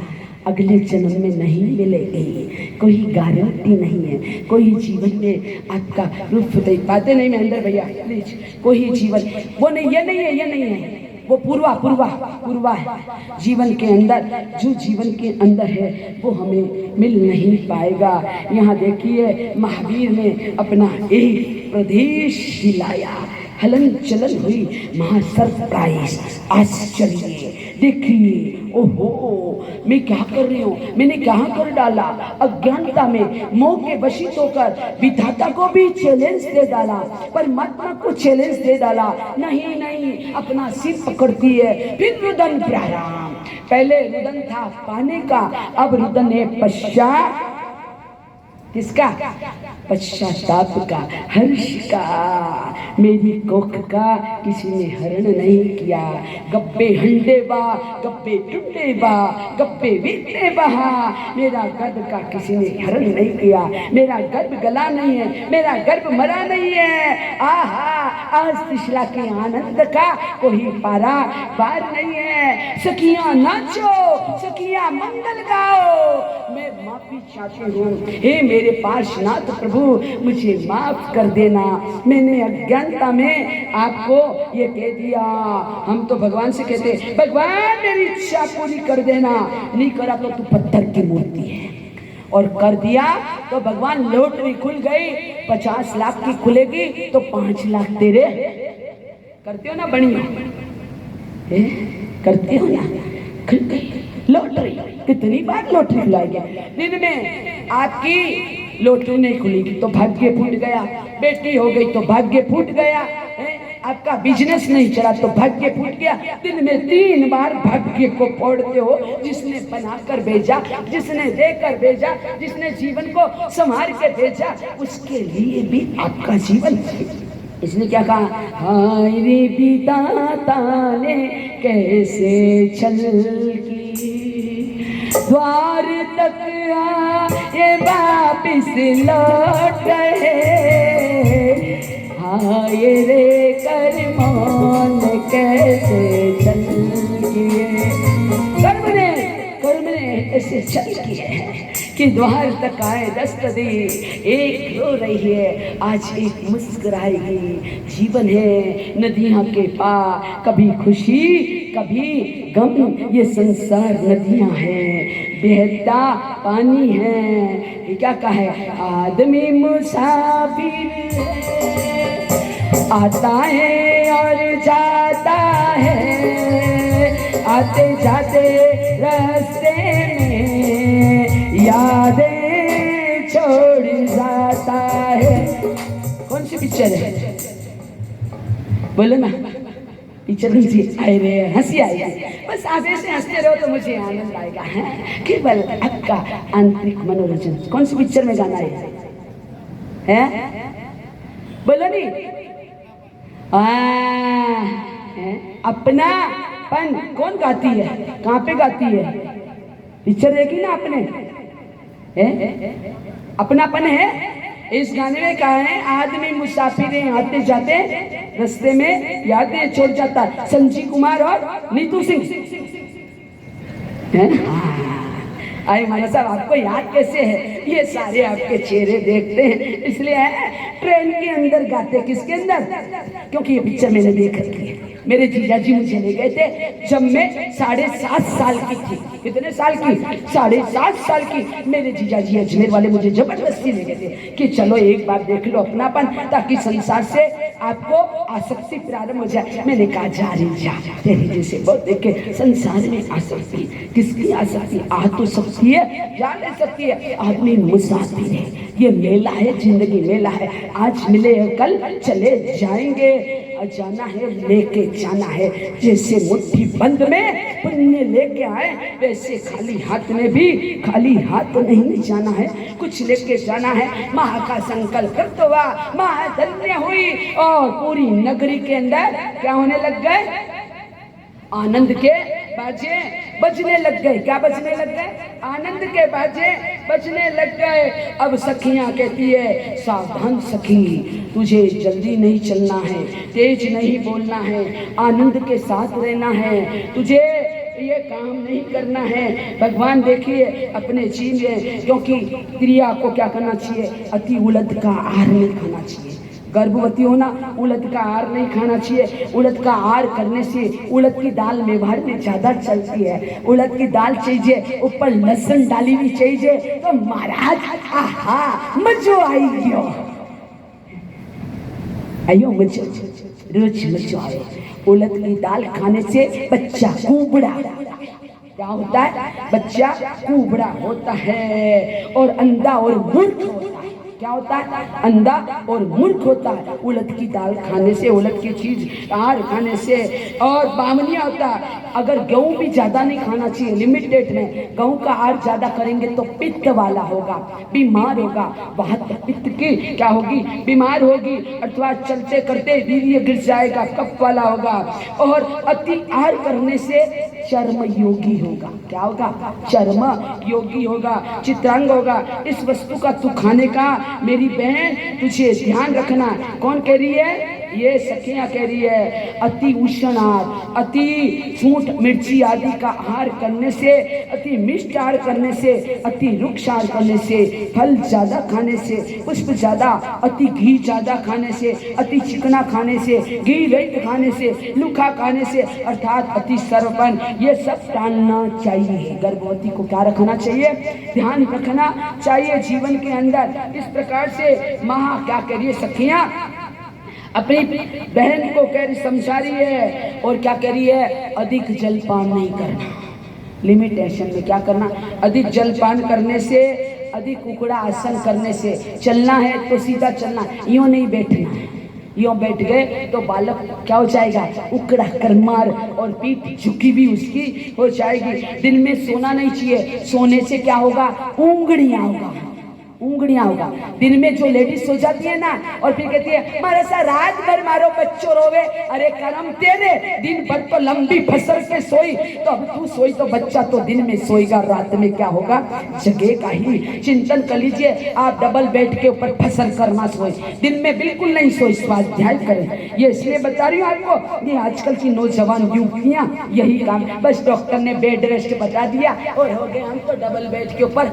अगले जन्म में नहीं मिलेगी। कोई गारंटी नहीं है, कोई जीवन में आपका रूप दे पाते नहीं। महेंद्र भैया प्लीज, कोई जीवन वो नहीं, ये नहीं है, ये नहीं है, वो पूर्वा है। जीवन के अंदर जो जीवन के अंदर है वो हमें मिल नहीं पाएगा। यहाँ देखिए महावीर ने अपना एक प्रदेश हिलाया, हलन चलन हुई, महा सरप्राइज, आश्चर्य। देखिए ओहो मैं क्या कर रही हूँ, मैंने क्या कर डाला। अज्ञानता में मोह के वशित होकर विधाता को भी चैलेंज दे डाला, परमात्मा को चैलेंज दे डाला। नहीं नहीं, अपना सिर पकड़ती है। फिर रुदन प्रारंभ, पहले रुदन था पाने का, अब रुदन है पश्चात किसका? पश्चाताप का, हर्ष का। मेरी कोख का किसी ने हरण नहीं किया। गप्पे हंडे बा, गप्पे टुंडे बा, गप्पे विकटे बहा। मेरा गर्भ का किसी ने हरण नहीं किया। मेरा गर्भ गला नहीं है, मेरा गर्भ मरा नहीं है। आहा, आज तिशला के आनंद का कोई पारा पार नहीं है। सखियां नाचो, सखियां मंगल गाओ। मैं माफी चाहती हूँ, हे मेरे पार्षनाथ प्रभु, मुझे माफ कर देना। मैंने अज्ञानता में आपको ये कह दिया। हम तो भगवान से कहते, भगवान मेरी इच्छा पूरी कर देना। नहीं करा तो तू पत्थर की मूर्ति है, और कर दिया तो भगवान लॉटरी खुल गई, 50 लाख की खुलेगी तो 5 लाख तेरे। करते हो ना बढ़िया, करते हो ना? खुल गई लॉटरी। कितनी बार लॉटरी खुलाएगी दिन में? आपकी लॉटरी नहीं खुलेगी तो भाग्य फूट गया, बेटी हो गई तो भाग्य फूट गया, आपका बिजनेस नहीं चला तो भाग्य फूट गया। दिन में 3 बार भाग्य को फोड़ते हो। जिसने बनाकर भेजा, जिसने देकर भेजा, जिसने जीवन को संभाल के भेजा, उसके लिए भी आपका जीवन। इसने क्या कहा? हाय रे विधाता ने कैसे छल की, द्वार तक आए वापिस लौट गए। हाय रे कर्मों ने कैसे चल किए, कर्म ने ऐसे चल किए कि द्वार तक आए दस्त दी। एक रो रही है, आज एक मुस्कुराएगी। जीवन है नदियाँ के पार, कभी खुशी कभी गम। ये संसार नदियाँ हैं, बहता पानी है। ये क्या कहा है? आदमी मुसाफिर है, आता है और जाता है, आते जाते रास्ते में यादें छोड़ जाता है। कौन सी पिक्चर है? बोलो ना, पिक्चर आए रे, हंसी आई है। बस आप ऐसे हंसते रहो तो मुझे आनंद आएगा। केवल आपका आंतरिक मनोरंजन। कौन सी पिक्चर में गाना है? है? बोलो नहीं। अपनापन कौन गाती है? कहाँ पे गाती है? पिक्चर देखी ना आपने? अपनापन है। इस गाने में कहा है, आदमी मुसाफिर आते जाते रास्ते में यादें छोड़ जाता। संजीव कुमार और नीतू सिंह है। अरे माना साहब, आपको याद कैसे है? ये सारे आपके चेहरे देखते हैं, इसलिए ट्रेन के अंदर गाते। किसके अंदर? क्योंकि ये पिक्चर मैंने देख रखी है। मेरे जीजा जी मुझे ले गए थे जब मैं 7.5 साल की थी। कितने साल की? 7.5 साल की। मेरे जीजा जी अजमेर वाले मुझे जबरदस्ती ले गए थे कि चलो एक बार देख लो अपनापन, ताकि संसार से आपको आसक्ति प्रारंभ हो जाए। मैंने कहा जा रही जा, तेरे जैसे बहुत देखे संसार में आसक्ति। किसकी आसक्ति? आ तो सकती है, जा नहीं सकती है। आदमी मुसाफिर है, ये मेला है, जिंदगी मेला है। आज मिले कल चले जाएंगे, जाना है लेके जाना है। जैसे मुट्ठी बंद में पुण्य लेके आए, वैसे खाली हाथ में भी खाली हाथ नहीं जाना है, कुछ लेके जाना है। महा का संकल्प करते हुआ महाधन्य हुई और पूरी नगरी के अंदर क्या होने लग गए? आनंद के बाजे बजने लग गए। क्या बजने लग गए? आनंद के बाजे बजने लग गए। अब सखियां कहती है, सावधान सखी, तुझे जल्दी नहीं चलना है, तेज नहीं बोलना है, आनंद के साथ रहना है, तुझे ये काम नहीं करना है। भगवान देखिए अपने जीव में, क्योंकि क्रिया को क्या करना चाहिए? अति उलट का आहार नहीं खाना चाहिए। गर्भवती होना, उड़द का आहार नहीं खाना चाहिए। उड़द का आहार करने से उड़द की दाल व्यवहार में ज्यादा चलती है। उड़द की दाल चाहिए, ऊपर लहसुन डाली हुई चाहिए, तो महाराज आहा मजो आइयो, आइयो मजो, रोज मजो आए। उड़द की दाल खाने से बच्चा कुबड़ा क्या होता है? बच्चा कुबड़ा होता है और अंधा और मूर्ख होता है। क्या होता है? अंधा और मूर्ख होता है उड़द की दाल खाने से, उड़द की चीज आहार खाने से। और बामनिया होता है। अगर गेहूं भी ज्यादा नहीं खाना चाहिए, लिमिटेड में। गेहूं का आहार ज्यादा करेंगे तो पित्त वाला होगा, बीमार होगा। वात पित्त की क्या होगी? बीमार होगी, अथवा चलते करते वीर्य गिर जाएगा, कफ वाला होगा। और अति आहार करने से चर्म योगी होगा। क्या होगा? चर्म योगी होगा, चित्रांग होगा। इस वस्तु का तू खाने का मेरी बहन तुझे ध्यान रखना। कौन कह रही है? ये सखियां कह रही है। अति उष्ण आहार, अति सूंठ मिर्ची आदि का आहार करने से, अति मिष्ट आहार करने से, अति रुक्ष आहार करने से, फल ज्यादा खाने से, पुष्प ज्यादा, अति घी ज्यादा खाने से, अति चिकना खाने से, घी रहित खाने से, लूखा खाने से, अर्थात अति सर्वपन, ये सब टालना चाहिए। गर्भवती को क्या रखना चाहिए? ध्यान रखना चाहिए जीवन के अंदर। इस प्रकार से महा क्या कह रही है सखियां? अपनी बहन को कह रही, समझा रही है। और क्या कह रही है? अधिक जलपान नहीं करना। लिमिटेशन में क्या करना? अधिक जलपान करने से, अधिक उकड़ा आसन करने से, चलना है तो सीधा चलना, यूं नहीं बैठना है। यूं बैठ गए तो बालक क्या हो जाएगा? उकड़ा कर मार, और पीठ झुकी भी उसकी हो जाएगी। दिन में सोना नहीं चाहिए, सोने से क्या होगा? ऊंगड़ियां होगा, ऊंगड़ियां होगा। दिन में जो लेडीज सो जाती है ना, और फिर कहती है मारा सा रात भर मारो बच्चों रोवे, अरे करम तेरे, दिन भर तो लंबी फसर के सोई, तो अब तू सोई तो बच्चा तो दिन में सोएगा, रात में क्या होगा? जगेगा ही। चिंतन कर लीजिए आप, डबल बेड के ऊपर फसर करना सोए, दिन में बिल्कुल नहीं सोई, स्वाध्याय करें। ये इसलिए बता रही हूँ आपको, ये आजकल की नौजवान युवतियां यही काम, बस डॉक्टर ने बेड रेस्ट बता दिया और हो गए हम तो डबल बेड के ऊपर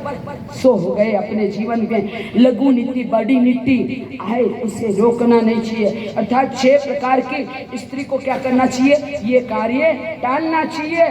सो हो गए अपने जीवन में। लघु नीति बड़ी नीति आए, उसे रोकना नहीं चाहिए। अर्थात 6 प्रकार की स्त्री को क्या करना चाहिए? ये कार्य टालना चाहिए।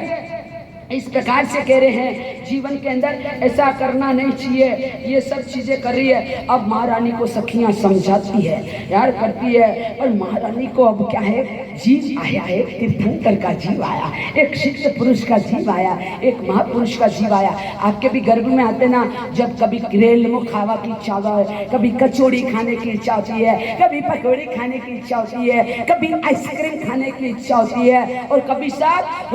इस प्रकार से कह रहे हैं जीवन के अंदर ऐसा करना नहीं चाहिए। ये सब चीजें कर रही है। अब महारानी को सखियां समझाती है, यार करती है। और महारानी को अब क्या है? जीव आया, एक तीर्थंकर का जीव आया, एक सिद्ध पुरुष का जीव आया, एक महापुरुष का जीव आया। आपके भी गर्भ में आते ना, जब कभी रेल में खावा की इच्छा है, कभी कचौड़ी खाने की इच्छा होती है, कभी पकौड़ी खाने की इच्छा होती है, कभी आइसक्रीम खाने की इच्छा होती है, और कभी साथ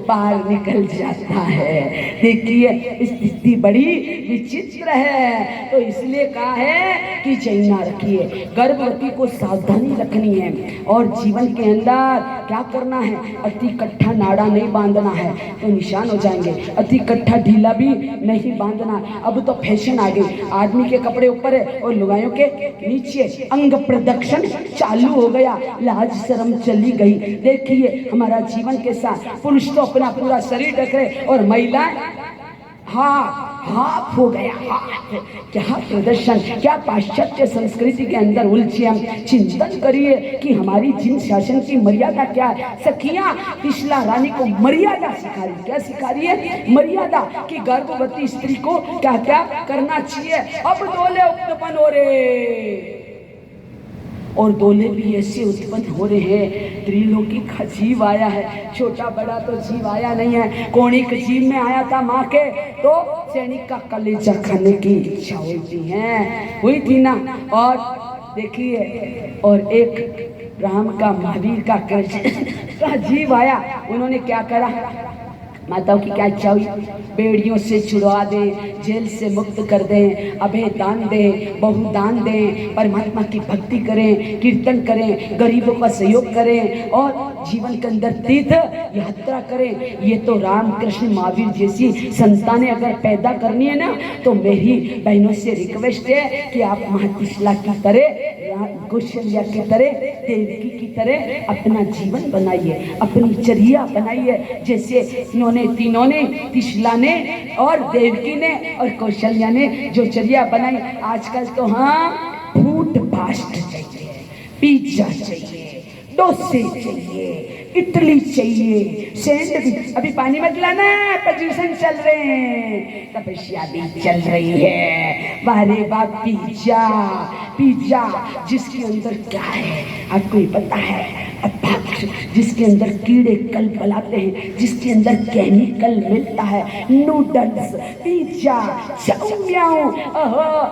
बाहर निकल जाता है। देखिए स्थिति बड़ी विचित्र है, तो इसलिए कहा है कि चैना रखिए, गर्भवती को सावधानी रखनी है, और जीवन के अंदर क्या करना है, अति कट्ठा नाड़ा नहीं बांधना है तो निशान हो जाएंगे, अति कट्ठा ढीला भी नहीं बांधना। अब तो फैशन आ गई, आदमी के कपड़े ऊपर है और लुगाइयों के नीचे, अंग प्रदर्शन चालू हो गया, लाज शर्म चली गई। देखिए हमारा जीवन के साथ पुरुष तो अपना पूरा शरीर ढक रहे और महिलाएं हाथ हो गया, हाथ क्या प्रदर्शन, क्या पाश्चात्य संस्कृति के अंदर उलझे। हम चिंतन करिए कि हमारी जिन शासन की मर्यादा क्या है। सखियां तिशला रानी को मर्यादा सिखा रही, क्या सिखा रही है, मर्यादा कि गर्भवती स्त्री को क्या क्या करना चाहिए। अब दोले उत्पन्न हो रहे, और दोले भी ऐसे उत्पन्न हो रहे हैं, त्रिलोकी का जीव आया है, छोटा बड़ा तो जीव आया नहीं है। कोणिक जीव में आया था माँ के, तो सैनिक का कलेजा खाने की इच्छा हुई थी ना। और देखिए, और एक राम का महावीर का कृष्ण का जीव आया, उन्होंने क्या करा, माताओं की क्या इच्छा हुई, बेड़ियों से छुड़वा दे, जेल से मुक्त कर दें, अभय दान दें, बहु दान दें, परमात्मा की भक्ति करें, कीर्तन करें, गरीबों का सहयोग करें, और जीवन के अंदर तीर्थ यात्रा करें। ये तो राम कृष्ण महावीर जैसी संतानें अगर पैदा करनी है ना, तो मेरी बहनों से रिक्वेस्ट है कि आप महातिशला की तरह, कौशल्या की तरह, देवकी की तरह अपना जीवन बनाइए, अपनी चर्या बनाइए। जैसे इन्होंने तीनों ने, तिशला ने और देवकी ने और कौशल्या ने जो चर्या बनाई। आजकल तो हाँ फूड फास्ट चाहिए, पिज्जा चाहिए, डोसे चाहिए, इडली चाहिए, सैंडविच। अभी पानी मत लाना, प्रदूषण चल रहे हैं, तपस्या भी चल रही है। बारे बाप पिज्जा, पिज्जा जिसके अंदर क्या है आपको ही पता है, जिसके अंदर कीड़े कल पलाते हैं, जिसके अंदर केमिकल मिलता है। नूडल्स, पिज्जा,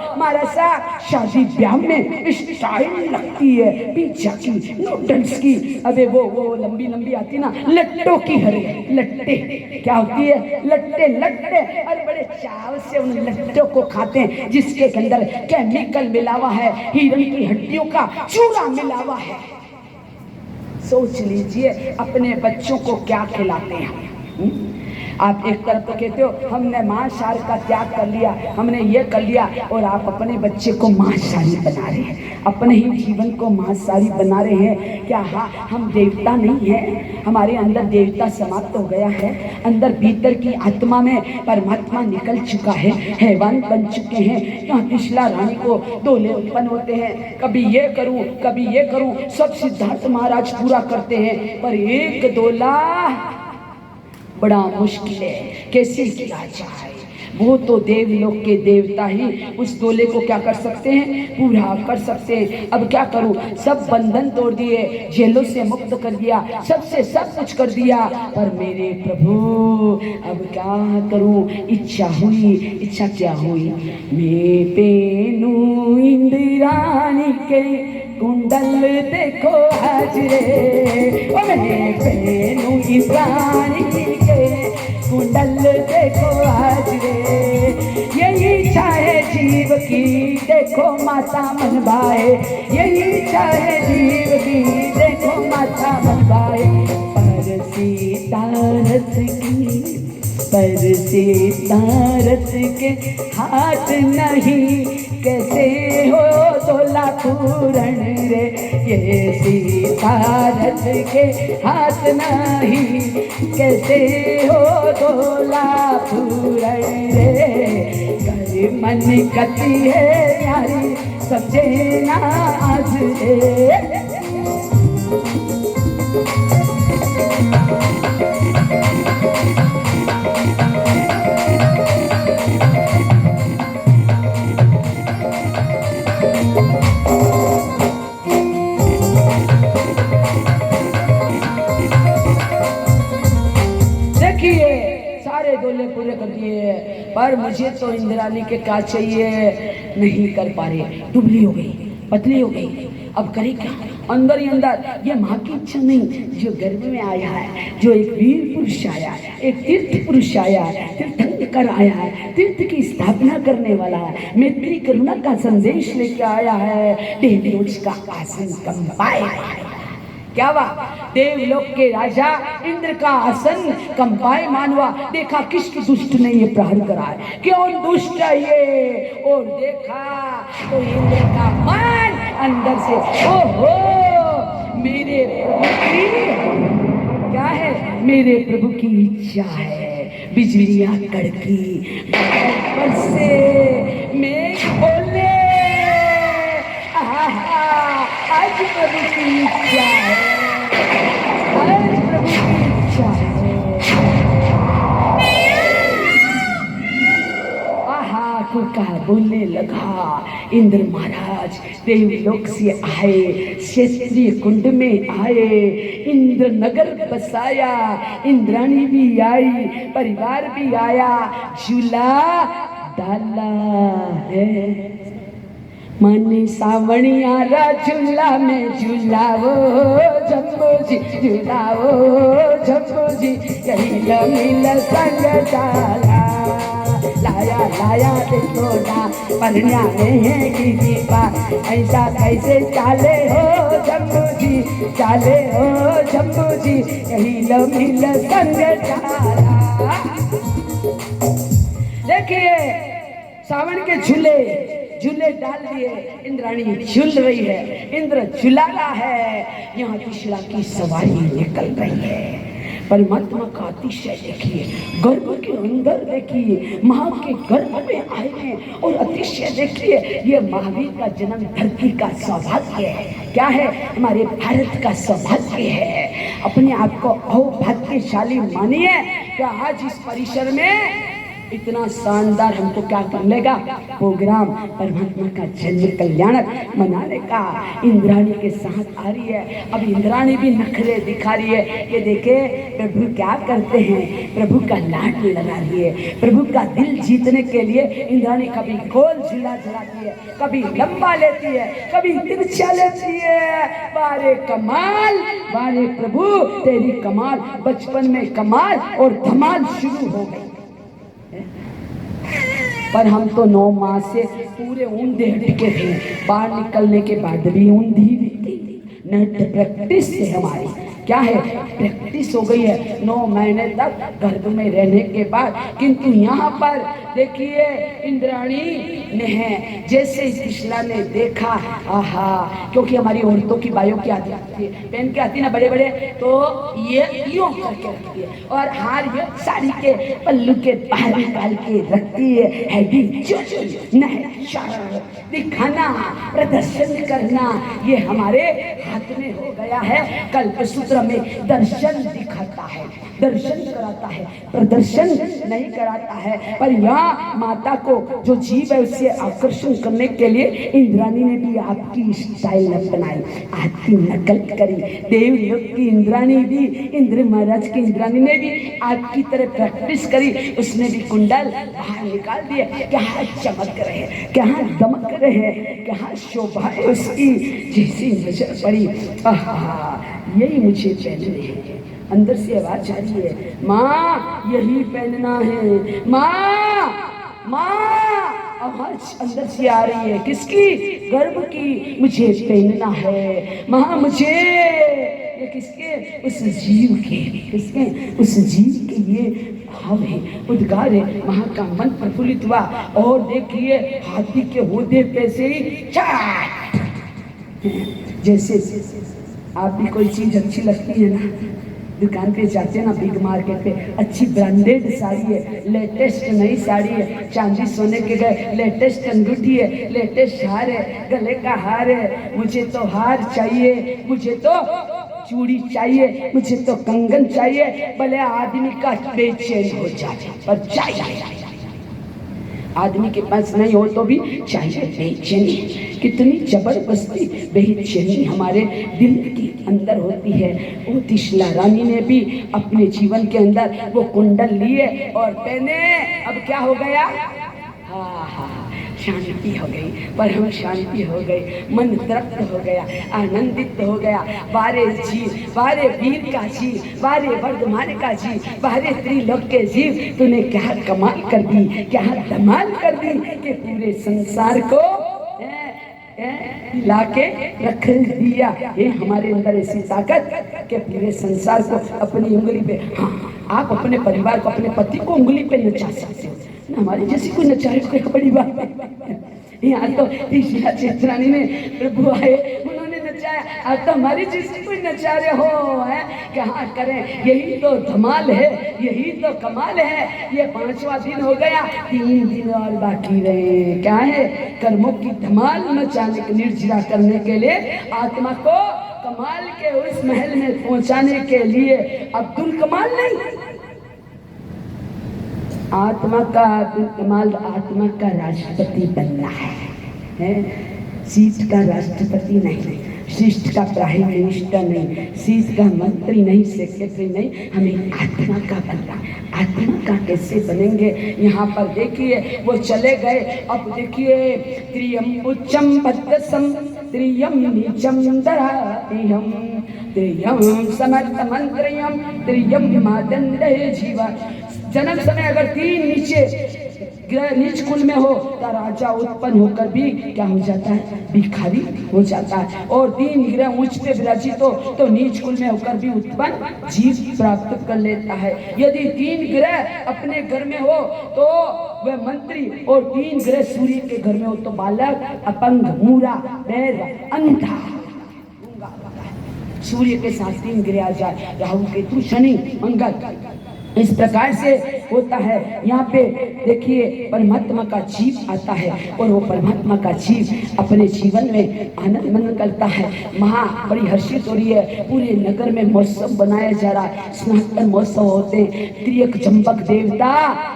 हमारा सा शादी ब्याह में स्टाइल लगती है पिज्जा की, नूडल्स की। अबे वो लंबी लंबी आती ना, लट्टों की हरी लट्टे, क्या होती है, लट्टे लट्टे, और बड़े चाव से उन लट्टों को खाते हैं, जिसके अंदर केमिकल मिला हुआ है, हिरण की हड्डियों का चूरा मिला हुआ है। सोच लीजिए अपने बच्चों को क्या खिलाते हैं। आप एक तरफ तो कहते हो हमने मांसाहार का त्याग कर लिया, हमने ये कर लिया, और आप अपने बच्चे को मांसाहारी बना रहे हैं, अपने ही जीवन को मांसाहारी बना रहे हैं। क्या हम देवता नहीं हैं? हमारे अंदर देवता समाप्त हो गया है, अंदर भीतर की आत्मा में परमात्मा निकल चुका है, हैवान बन चुके हैं। यहाँ तिशला रानी को दोले उत्पन्न होते हैं, कभी ये करूं कभी ये करूं, सब सिद्धार्थ महाराज पूरा करते हैं, पर एक दोला बड़ा मुश्किल है, कैसे किया जाए। वो तो देवलोक के देवता ही उस दोले को क्या कर सकते हैं, पूरा कर सकते हैं। अब क्या करूं, सब बंधन तोड़ दिए, जेलों से मुक्त कर दिया, सबसे सब कुछ कर दिया, पर मेरे प्रभु अब क्या करूं। इच्छा हुई, इच्छा क्या हुई, मैं पेनू इंद्राणी के कुंडल देखो हाजरे, ओ मैंने पेनू इंद्राणी के कुंडल देखो हाजरे। यही इच्छा है जीव की, देखो माता मन भाए, यही इच्छा है जीव की, देखो माता मन भाए। पर सीता रथ की, पर सीता रथ के हाथ नहीं, कैसे हो दोला पूरण रे, ये सीता रथ के हाथ नहीं, कैसे हो दोला पूरण रे। कर मन कति है यारी, समझे ना आज रे। पर मुझे तो इंद्राणी के का चाहिए, नहीं कर पा रहे, दुबली हो गई, पतली हो गई, अब करे क्या? अंदर ही अंदर ये माँ की इच्छा नहीं, जो गर्भ में आया है, जो एक वीर पुरुष आया है, एक तीर्थ पुरुष आया है, तीर्थंकर आया है, तीर्थ की स्थापना करने वाला है, मैत्री करुणा का संदेश लेके आया है, देवलोक का आसन कंपाए। क्या हुआ? देवलोक के राजा इंद्र का आसन कंपाए मानवा। देखा किस दुष्ट ने ये प्रहार करा है, क्यों दुष्ट है ये, और देखा तो इंद्र का मन अंदर से, ओहो मेरे प्रभु की क्या है, मेरे प्रभु की इच्छा है, बिजलियां कड़की, पर से मेघ बोले, आज प्रभु की इच्छा है, आज प्रभु की इच्छा है। आहा कुका बोलने लगा, इंद्र महाराज देवलोक से आए, क्षेत्रीय कुंड में आए, इंद्र नगर बसाया, इंद्राणी भी आई, परिवार भी आया, झूला डाला है। मन सावणिया रा झूला में झूलाओ जम्बो जी, झूलाओ जम्बो जी, यही मिल संग जाला, लाया लाया देखो ना परन्या में है की दीपा, ऐसा कैसे चाले हो जम्बो जी, चाले हो जम्बो जी, यही मिल संग जाला। देखिए सावन के झूले झूले डाल दिए, इंद्राणी झूल रही है, इंद्र झूला रहा है, यहाँ तीसरा की सवारी निकल रही है। परमात्मा का अतिशय देखिए, गर्भ के अंदर देखिए, माँ के गर्भ में आए हैं, और अतिशय देखिए ये महावीर का जन्म धरती का सौभाग्य है। क्या है? हमारे भारत का सौभाग्य है। अपने आप को अभाग्यशाली मानिए कि आज इस परिसर में इतना शानदार हमको क्या कर लेगा प्रोग्राम, परमात्मा का जन्म कल्याणक मनाने का। इंद्राणी के साथ आ रही है, अब इंद्राणी भी नखरे दिखा रही है। ये देखे प्रभु क्या करते हैं, प्रभु का लाड लगा रही है, प्रभु का दिल जीतने के लिए इंद्राणी कभी गोल झूला झुलाती है, कभी लंबा लेती है, कभी तिरछा लेती है। बारे कमाल, बारे प्रभु तेरी कमाल, बचपन में कमाल और धमाल शुरू हो गई। पर हम तो 9 माह से पूरे ऊंधे टिके थे, बाहर निकलने के बाद भी ऊंधी थी। नेट प्रैक्टिस है हमारी, क्या है प्रैक्टिस हो गई है 9 महीने तक गर्भ में रहने के बाद। किंतु यहाँ पर देखिए इंद्राणी ने है, जैसे इस पिछला ने देखा, आहा, क्योंकि हमारी औरतों की बायों की आती है, पहन के आती ना बड़े बड़े, तो ये यूं करके रखती है, और हार ये साड़ी के पल्लू के बाहर निकाल के रखती है। दिखाना, प्रदर्शन करना, ये हमारे हाथ में हो गया है। कल्पसूत्र में दर्शन दिखाता है, दर्शन कराता है, प्रदर्शन नहीं कराता है। पर यहाँ माता को जो जीव है उससे आकर्षण करने के लिए इंद्राणी ने भी आपकी स्टाइल अपनाई, आपकी नकल करी। देवलोक की इंद्राणी भी, इंद्र महाराज की इंद्राणी ने भी आपकी तरह प्रैक्टिस करी। उसने भी कुंडल बाहर निकाल दिए, क्या चमक रहे, क्या दमक रहे, क्या शोभा है उसकी, जैसी नजर पड़ी, यही मुझे पहनने है। अंदर से आवाज आ रही है, माँ यही पहनना है, माँ माँ, आवाज अंदर से आ रही है, किसकी? गर्भ की, मुझे पहनना है माँ, मुझे। ये किसके? उस जीव के, किसके? उस जीव के ये भाव है, उद्गार है। वहां का मन प्रफुल्लित हुआ, और देखिए हाथी के होदे पे से ही चाट, जैसे आप भी कोई चीज अच्छी लगती है ना, दुकान पे जाते हैं ना, बिग मार्केट पे, अच्छी ब्रांडेड साड़ी है, लेटेस्ट नई साड़ी है, चांदी सोने के गए, लेटेस्ट अंगूठी है, लेटेस्ट हार है, गले का हार है, मुझे तो हार चाहिए, मुझे तो चूड़ी चाहिए, मुझे तो कंगन चाहिए, भले आदमी का बेचैन हो जाए पर चाहिए। आदमी के पास नहीं हो तो भी चाहिए बेचैनी। कितनी जबरदस्ती बेचैनी हमारे दिल के अंदर होती है। वो तिशला रानी ने भी अपने जीवन के अंदर वो कुंडल लिए और पहने, अब क्या हो गया? हाँ, शांति हो गई, परम शांति हो गई, मन तृप्त हो गया, आनंदित हो गया। बारे जीव, बारे वीर का जीव, बारे वर्धमान का जीव, बारे त्रिलोक के जीव, तूने क्या कमाल कर दी, क्या धमाल कर दी कि पूरे संसार को लाके रख दिया। ये हमारे अंदर ऐसी ताकत कि पूरे संसार को अपनी उंगली पे, हाँ आप अपने परिवार को, अपने पति को उंगली पे नचा सकते हो, हमारी जैसी कोई नचारे कोई बड़ी बात है। यहाँ तो तीसरा चेतरानी में प्रभु आए, उन्होंने नचाया, अब तो हमारी जैसी कोई नचारे हो है, कहाँ करें। यही तो धमाल है, यही तो कमाल है। ये 5वां दिन हो गया, 3 दिन और बाकी रहे। क्या है? कर्मों की धमाल मचाने, निर्जरा करने के लिए, आत्मा को कमाल के उस महल में पहुंचाने के लिए अब्दुल कमाल नहीं, आत्मा का कमाल, आत्मा का राष्ट्रपति बनना है? सीट का राष्ट्रपति नहीं, शिष्ट का प्राइम मिनिस्टर नहीं, सीट का मंत्री नहीं, सेक्रेटरी नहीं, हमें आत्मा का बनना। आत्मा का कैसे बनेंगे? यहाँ पर देखिए वो चले गए। अब देखिए, त्रियम उच्चम भद्रसम त्रियम नीचम दरातिहम त्रियम समर्थमंत्रियम त्रियम मादंडे जीवा। जन्म समय अगर 3 नीचे ग्रह नीच कुल में हो तो राजा उत्पन्न होकर भी क्या हो जाता है? भिखारी हो जाता है। और 3 ग्रह ऊंच पे विराजित हो तो नीच कुल में होकर भी उत्पन्न जीव प्राप्त कर लेता है। यदि 3 ग्रह अपने घर में हो तो वह मंत्री, और 3 ग्रह सूर्य के घर में हो तो बालक, अपंग, मूरा, बैर, अंधा। सूर्य के साथ 3 ग्रह आ जाए, राहु, केतु, शनि, मंगल, इस प्रकार से होता है। यहाँ पे देखिए परमात्मा का जीव आता है और वो परमात्मा का जीव अपने जीवन में आनंद मन करता है। बड़ी हर्षित हो रही है, पूरे नगर में महोत्सव बनाया जा रहा है, स्नातन महोत्सव होते हैं। त्रियक जंबक देवता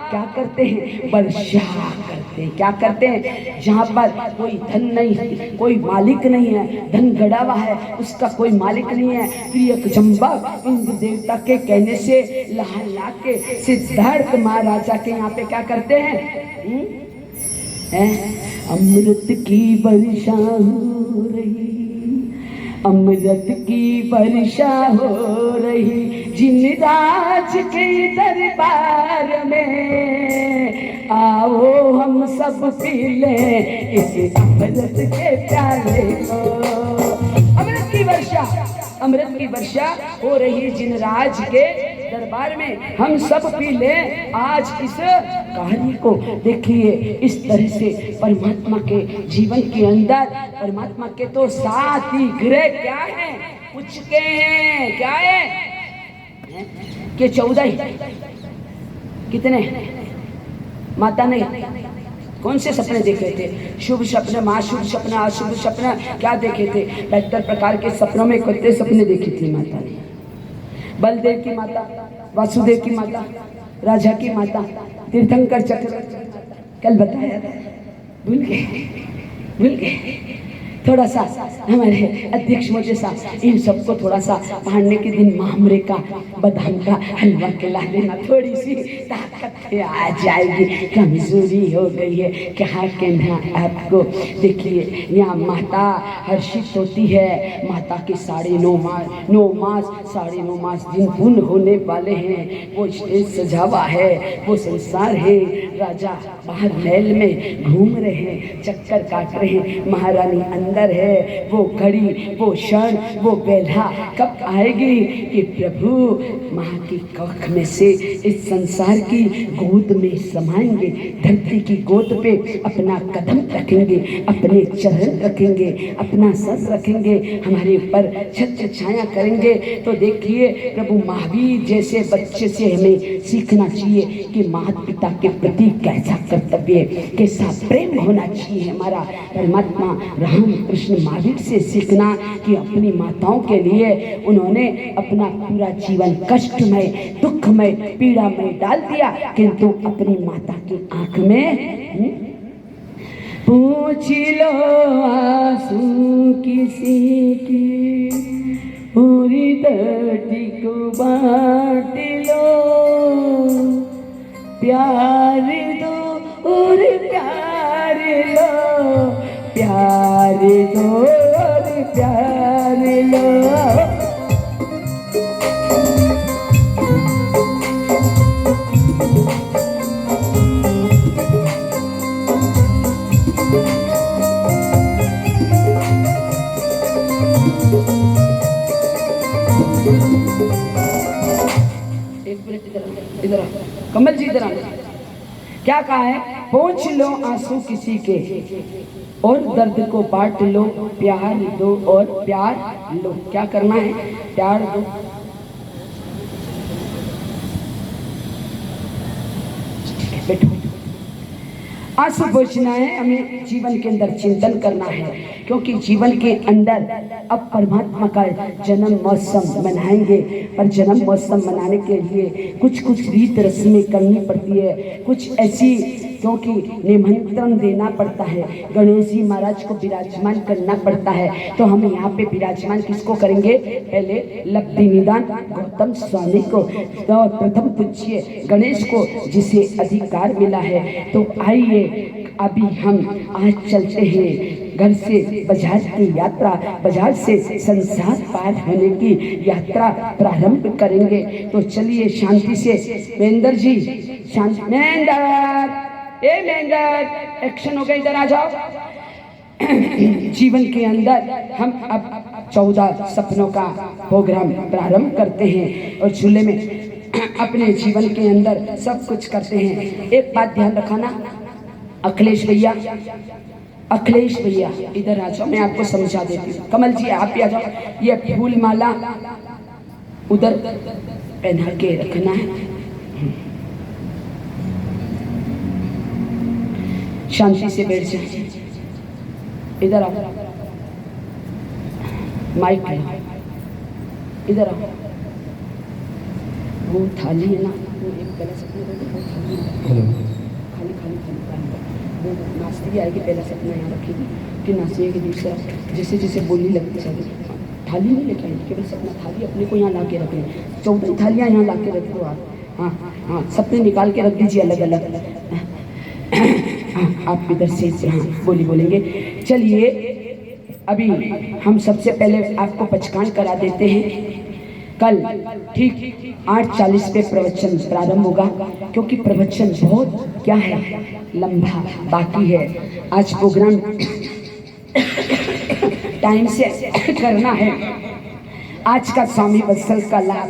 क्या करते हैं? वर्षा करते हैं। क्या करते हैं? जहाँ पर कोई धन नहीं, कोई मालिक नहीं है, धन गड़ा हुआ है, उसका कोई मालिक नहीं है, त्रियक जंबक इंद्र देवता के कहने से ला के सिद्धार्थ महाराजा के यहाँ पे क्या करते हैं? अमृत की वर्षा हो रही, अमृत की वर्षा हो रही, जिन राज के दरबार में आओ हम सब पी लें इस अमृत के प्याले को। अमृत की वर्षा, अमृत की वर्षा हो रही जिन राज के दरबार में, हम सब पी लें आज इस कहानी को। देखिए इस तरह से परमात्मा के जीवन के अंदर, परमात्मा के तो 7 ही ग्रह क्या है? कुछ के हैं, क्या है कि 14 कितने? माता ने कौन से सपने देखे थे? शुभ सपने, महाशुभ सपना, अशुभ सपना, क्या देखे थे? 72 प्रकार के सपनों में कितने सपने देखे थे माता ने? बलदेव की माता, वासुदेव की माता, राजा की माता, तीर्थंकर चक्र, कल बताया था, भूल गए। थोड़ा सा हमारे अध्यक्ष मोदी साहब इन सबको थोड़ा सा पढ़ने के दिन मामरे का, बादाम का हलवा खिला देना, थोड़ी सी ताकत आ जाएगी। कमजोरी हो गई है, क्या कहना आपको। देखिए यहाँ माता हर्षित होती है। माता के 9.5 मास 9.5 मास दिन पूर्ण होने वाले हैं। वो स्टेज सजावा है, वो संसार है। राजा बाहर महल में घूम रहे हैं, चक्कर काट रहे हैं, महारानी अंदर है। वो घड़ी, वो क्षण, वो बेला कब आएगी कि प्रभु माँ की कख में से इस संसार की गोद में समाएंगे, धरती की गोद पे अपना कदम रखेंगे, अपने चरण रखेंगे, अपना सर रखेंगे, हमारे ऊपर छत्र छाया करेंगे। तो देखिए प्रभु महावीर जैसे बच्चे से हमें सीखना चाहिए कि माता पिता के प्रति कैसा कर्तव्य, कैसा प्रेम होना चाहिए हमारा। परमात्मा राम कृष्ण महावीर से सीखना कि अपनी माताओं के लिए उन्होंने अपना पूरा जीवन कष्टमय, दुख दुख में पीड़ा में डाल दिया, किंतु अपनी माता की आंख में पूछ लो आंसू किसी की, पूरी धरती को बांट लो, प्यार दो और प्यार लो, प्यार दो और प्यार लो। इधर कमल जी इधर क्या कहा है? पोंछ लो आंसू किसी के और दर्द को बांट लो, प्यार दो और प्यार लो। क्या करना है? प्यार दो। बैठो। आंसू पोंछना है, हमें जीवन के अंदर चिंतन करना है, क्योंकि जीवन के अंदर अब परमात्मा का जन्म महोत्सव मनाएंगे। पर जन्म महोत्सव मनाने के लिए कुछ कुछ रीत रस्में करनी पड़ती है, कुछ ऐसी, क्योंकि निमंत्रण देना पड़ता है, गणेश जी महाराज को विराजमान करना पड़ता है। तो हम यहाँ पे विराजमान किसको करेंगे? पहले लब्धि निदान गौतम स्वामी को, तो प्रथम पूज्य गणेश को, जिसे अधिकार मिला है। तो आइए अभी हम आज चलते हैं घर से बाजार की यात्रा, बाजार से संसार पार होने की यात्रा प्रारंभ करेंगे। तो चलिए शांति से। महेंद्र जी शांति। महेंद्र एक्शन हो गया, इधर आ जाओ। जीवन के अंदर हम अब 14 सपनों का प्रोग्राम प्रारंभ करते हैं और झूले में अपने जीवन के अंदर सब कुछ करते हैं। एक बात ध्यान रखना, अखिलेश भैया, अखिलेश भैया इधर आ जाओ, मैं आपको समझा देती हूँ। कमल जी आप भी आ जाओ। ये फूल माला उधर पहना के रखना है। शांति से बैठ जाए। इधर आओ, माइक इधर आओ। वो थाली है ना, वो एक पहले सपने वो थाली खाली खाली खाली वो नाश्ते आएगी, पहला सपना यहाँ रखेगी कि नाश्ते के दूसरा जैसे जैसे बोलने लगती जाएगी। थाली नहीं लेकर आएगी, केवल सपना थाली अपने को यहाँ ला के रख लें। 14 थालियाँ यहाँ ला के रख दो आप। हाँ हाँ, सपने निकाल के रख दीजिए अलग अलग। आप इधर से हाँ बोली बोलेंगे। चलिए अभी हम सबसे पहले आपको पचकान करा देते हैं। कल ठीक 8:40 पे प्रवचन प्रारंभ होगा, क्योंकि प्रवचन बहुत क्या है, लंबा बाकी है। आज प्रोग्राम टाइम से करना है। आज का स्वामी वत्सल का लाभ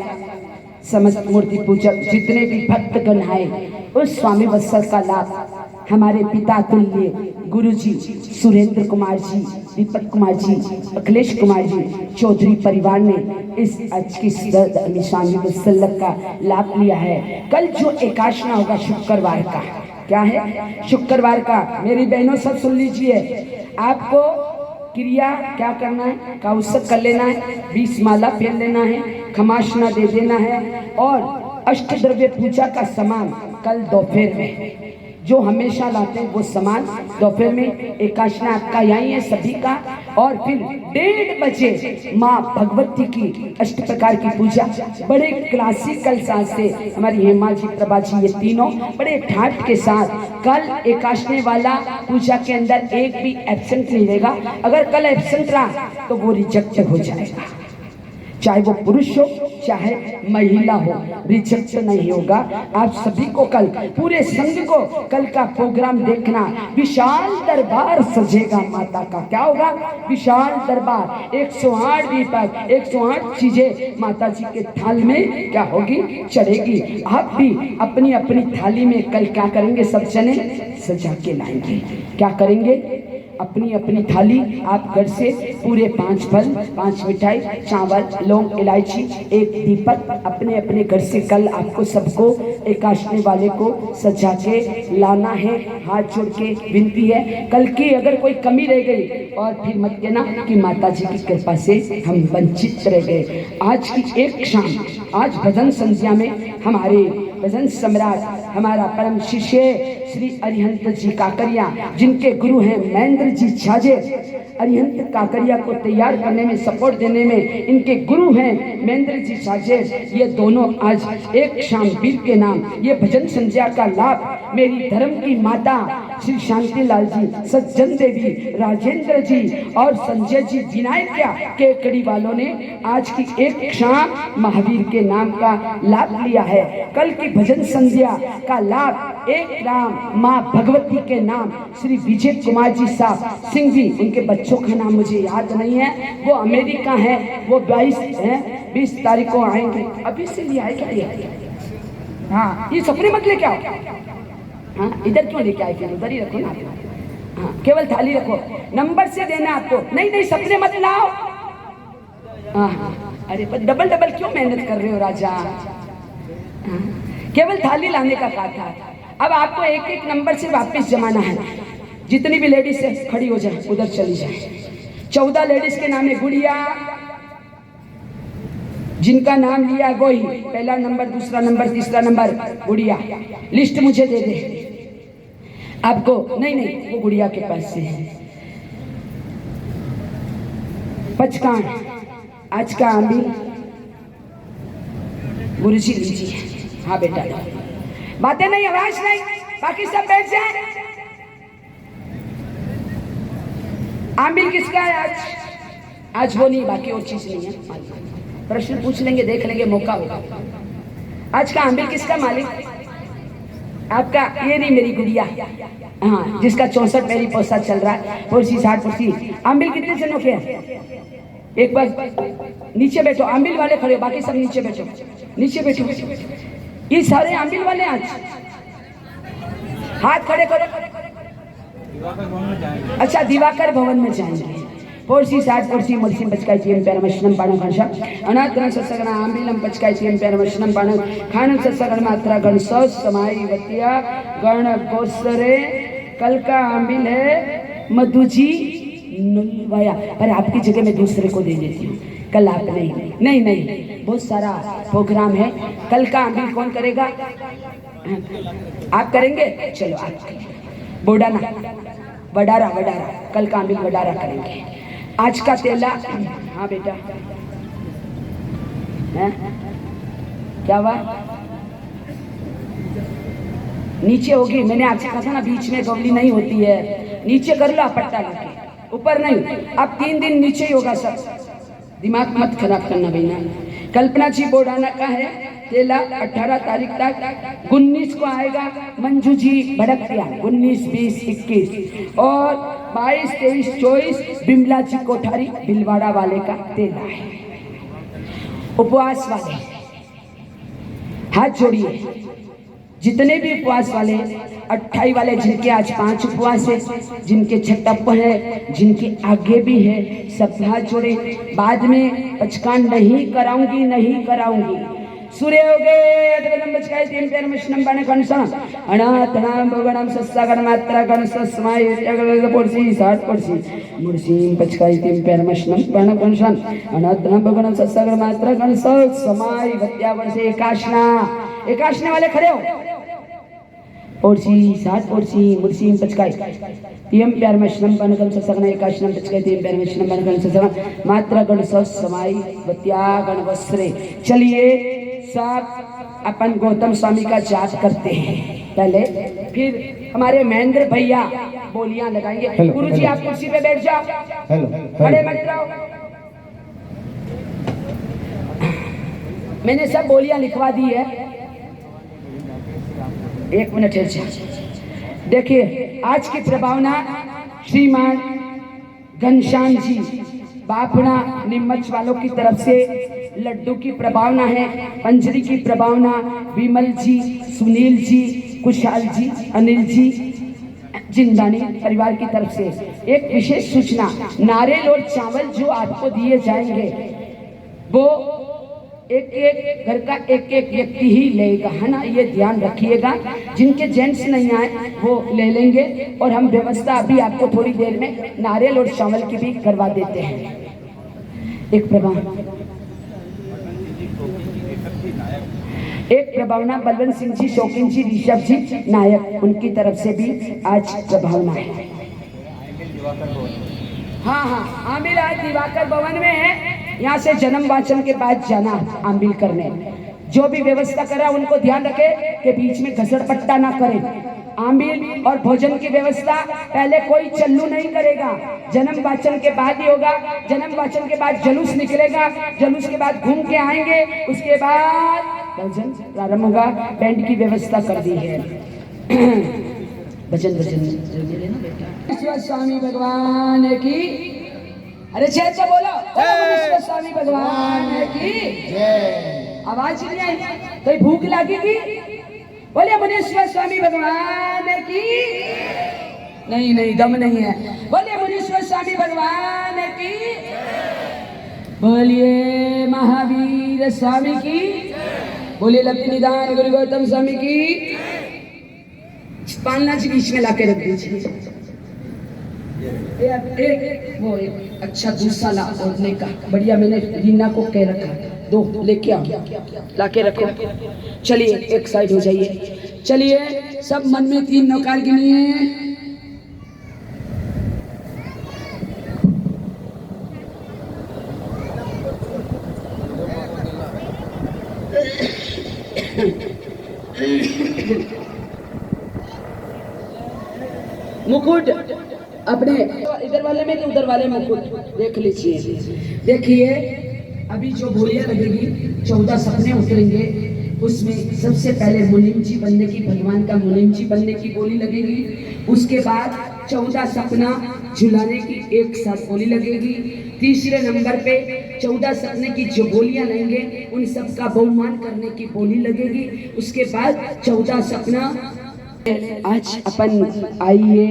समस्त मूर्ति पूजक जितने भी भक्तगण आए, उस स्वामी वत्सल का लाभ हमारे पिता तुल्य गुरुजी सुरेंद्र कुमार जी, दीपक कुमार जी, अखिलेश कुमार जी चौधरी परिवार ने इस आज की स्वामी वत्सल का लाभ लिया है। कल जो एकादशना होगा शुक्रवार का, क्या है शुक्रवार का, मेरी बहनों सब सुन लीजिए। आपको क्रिया क्या करना है, कौशक कर लेना है, 20 माला फेर लेना है, खमाशना दे देना है, और अष्टद्रव्य पूजा का सामान कल दोपहर में जो हमेशा लाते हैं वो सामान दोपहर में एकादशना आपका यहीं है सभी का। और फिर 1:30 बजे माँ भगवती की अष्ट प्रकार की पूजा बड़े क्लासिकल साज से हमारी हेमा जी, प्रभा जी, ये तीनों बड़े ठाठ के साथ कल एकादशने वाला पूजा के अंदर एक भी एब्सेंट नहीं रहेगा। अगर कल एब्सेंट रहा तो वो रिजेक्ट हो जाएगा, चाहे वो पुरुष हो चाहे महिला हो, रिजेक्ट नहीं होगा। आप सभी को कल, पूरे संघ को कल का प्रोग्राम देखना। विशाल दरबार सजेगा माता का, क्या होगा, विशाल दरबार। 108 दीपक, 108 चीजें माता जी के थाल में क्या होगी, चढ़ेगी। आप भी अपनी अपनी थाली में कल क्या करेंगे, सब जने सजा के लाएंगे। क्या करेंगे, अपनी अपनी थाली आप घर से पूरे 5 फल, 5 मिठाई, चावल, लौंग, इलायची, एक दीपक अपने अपने घर से कल आपको सबको एकादशनी वाले को सजा के लाना है। हाथ जोड़ के विनती है, कल की अगर कोई कमी रह गई और फिर मत कहना कि माता जी की कृपा से हम वंचित रह गए। आज की एक शाम आज भजन संध्या में हमारे भजन सम्राट हमारा परम शिष्य श्री अरिहंत जी काकरिया, जिनके गुरु हैं महेंद्र जी छाजे, अरिहंत काकरिया को तैयार करने में सपोर्ट देने में इनके गुरु हैं महेंद्र जी छाजे। ये दोनों आज एक शाम वीर के नाम ये भजन संध्या का लाभ मेरी धर्म की माता श्री शांतिलाल जी, सज्जन देवी, राजेंद्र जी और संजय जी विनायक के कड़ी वालों ने आज की एक शाम महावीर के नाम का लाभ लिया है। कल की भजन संध्या का लाभ एक राम माँ भगवती के नाम श्री विजय कुमार जी साहब सिंह जी, उनके बच्चों का नाम मुझे याद नहीं है, वो अमेरिका है, वो 20 तारीख को आएंगे। अभी से लिया है क्या? हाँ, ये सपने मत लेके आओ। हाँ, इधर क्यों लेके आए? फिर उधर ही रखो ना। हाँ, केवल थाली रखो, नंबर से देना आपको। नहीं सपने मत लाओ। हाँ, अरे पर डबल क्यों मेहनत कर रहे हो राजा? हाँ, केवल थाली लाने का कहा था। अब आपको एक एक नंबर से वापस जमाना है। जितनी भी लेडीज है खड़ी हो जाए, उधर चली जाए। 14 लेडीज के नाम है गुड़िया, जिनका नाम लिया गोही, पहला नंबर, दूसरा नंबर, तीसरा नंबर गुड़िया। लिस्ट मुझे दे दे आपको। नहीं वो गुड़िया के पास से है। पचकान आज का आंबी गुरुजी लीजिए। हाँ बेटा, बातें नहीं, आवाज नहीं, बाकी सब बैठ जाए। आंबिल किसका है आज वो नहीं, बाकी और चीज नहीं है। प्रश्न पूछ लेंगे, देख लेंगे, मौका होगा। आज का आंबिल किसका मालिक? आपका? ये नहीं, मेरी गुड़िया। हाँ, जिसका 64 मेरी पोसा चल रहा है, पोसी 60 पोसी। आंबिल कितने जनों के हैं? एक बार नीचे बैठो, आंबिल वाले खड़े, बाकी सब नीचे बैठो, नीचे बैठो। ये सारे आंबिल वाले आज हाथ खड़े करो। अच्छा, दिवाकर भवन में जाएंगे। पोरसी 60 पोरसी मुर्सी पचकाई चीम पैर मशनम पाणो भाषा अनाथ गण सत्सगण आंबिलम पचकाई चीम पैर मशनम पाणो खानम सत्सगण मात्रा गण सौ समाई वतिया गण गोसरे। कल का आंबिल है मधुजी नुलवाया, पर आपकी जगह मैं दूसरे को दे देती हूँ। कल आप नहीं, बहुत सारा प्रोग्राम है। कल का आंबिल कौन करेगा? आप करेंगे? चलो आप बोडाना वडारा, कल का आंबिल वडारा करेंगे। आज का तेला, हाँ बेटा, है क्या हुआ? नीचे होगी, मैंने आपसे कहा था ना, बीच में गवली नहीं होती है। नीचे कर लो पट्टा लेके, ऊपर नहीं। अब 3 दिन नीचे ही होगा सब, दिमाग मत खराब करना भैया। कल्पना जी बोडाना का है तेला 18 तारीख तक। 19 को आएगा मंजू जी भड़कतिया, 19, 20, 21 और 22, 23, 24 बिमला जी कोठारी भिलवाड़ा वाले का तेला है। उपवास वाले हाथ जोड़िए, जितने भी उपवास वाले, 28 वाले जिनके आज 5 उपवास है, जिनके छठप है, जिनके आगे भी है, सब हाथ जोड़े। बाद में पचकान नहीं कराऊंगी। सूर्य हो गए अटगनम बचकाई 3 पैर मशनम बने कणसा अनाथनाम भगणम सस्सागण मात्रा गण सस्माय अगल पोरसी 60 पोरसी मुर्सी पचकाई 3 पैर मशनम बने कणसा अनाथनाम भगणम सस्सागण मात्रा गण सस्माय वत्या वर्षे एकाशने वाले खड़े हो। पोरसी 60 पोरसी मुर्सी पचकाई 3 पैर मशनम बने गण सस्सागण एकाशनम पचकाई 3 पैर मशनम बने गण सस्सागण मात्रा गण सस्माय वत्या गण वस्त्रे। चलिए सब अपन गौतम स्वामी का जाप करते हैं पहले, फिर हमारे महेंद्र भैया बोलियां लगाएंगे। गुरुजी आप कुर्सी पे बैठ जाओ, खड़े मत रहो। मैंने सब बोलियां लिखवा दी है, 1 मिनट है। देखिए आज की प्रभावना श्रीमान घनश्याम जी बापना निम्मच वालों की तरफ से लड्डू की प्रभावना है। अंजलि की प्रभावना विमल जी, सुनील जी, कुशाल जी, अनिल जी जिंदानी परिवार की तरफ से। एक विशेष सूचना, नारियल और चावल जो आपको दिए जाएंगे वो एक घर का एक व्यक्ति ही लेगा, है ना, ये ध्यान रखिएगा। जिनके जेंट्स नहीं आए वो ले लेंगे और हम व्यवस्था अभी आपको थोड़ी देर में नारियल और चावल की भी करवा देते हैं। एक प्रभाव एक प्रभावना बलवंत सिंह जी, शौकीन जी, ऋषभ जी नायक, उनकी तरफ से भी आज प्रभावना है। हाँ हाँ, आमिल आज दिवाकर भवन में है। यहाँ से जन्म वाचन के बाद जाना आमिल करने। जो भी व्यवस्था करा उनको ध्यान रखे कि बीच में घसड़ पट्टा ना करे। आमिल और भोजन की व्यवस्था पहले कोई चल्लू नहीं करेगा, जन्म वाचन के बाद ही होगा। जन्म वाचन के बाद जुलूस निकलेगा, जुलूस के बाद घूम के आएंगे, उसके बाद भजन प्रारंभ होगा। बैंड की व्यवस्था कर दी है। भजन भजन स्वामी भगवान की, अरे जय से बोलो, स्वामी भगवान की जय। आवाज नहीं आई तो भूख लगेगी, बोले मुनीश्वर स्वामी भगवान की। नहीं नहीं, दम नहीं है। बोले मुनीश्वर स्वामी भगवान की, बोलिए महावीर स्वामी की, बोलिए लक्ष्मी निदान गुरु गौतम स्वामी की। पालना जी बीच में लाके रख दीजिए। वो एक अच्छा दूसरा ला ओढ़ने का बढ़िया, मैंने रीना को कह रखा, दो लेके आओ, लाके रखो। चलिए एक साइड हो जाइए। चलिए सब मन में 3 नौकार गिनिए। मुकुट अपने इधर वाले में कि उधर वाले मुकुट देख लीजिए। देखिए अभी जो बोलियां लगेगी, 14 सपने उतरेंगे, उसमें सबसे पहले मुनीम जी बनने की, भगवान का मुनीम जी बनने की बोली लगेगी। उसके बाद 14 सपना झुलाने की एक साथ बोली लगेगी। तीसरे नंबर पे 14 सपने की जो बोलियां लेंगे उन सब का बहुमान करने की बोली लगेगी। उसके बाद 14 सपना। आज अपन आइए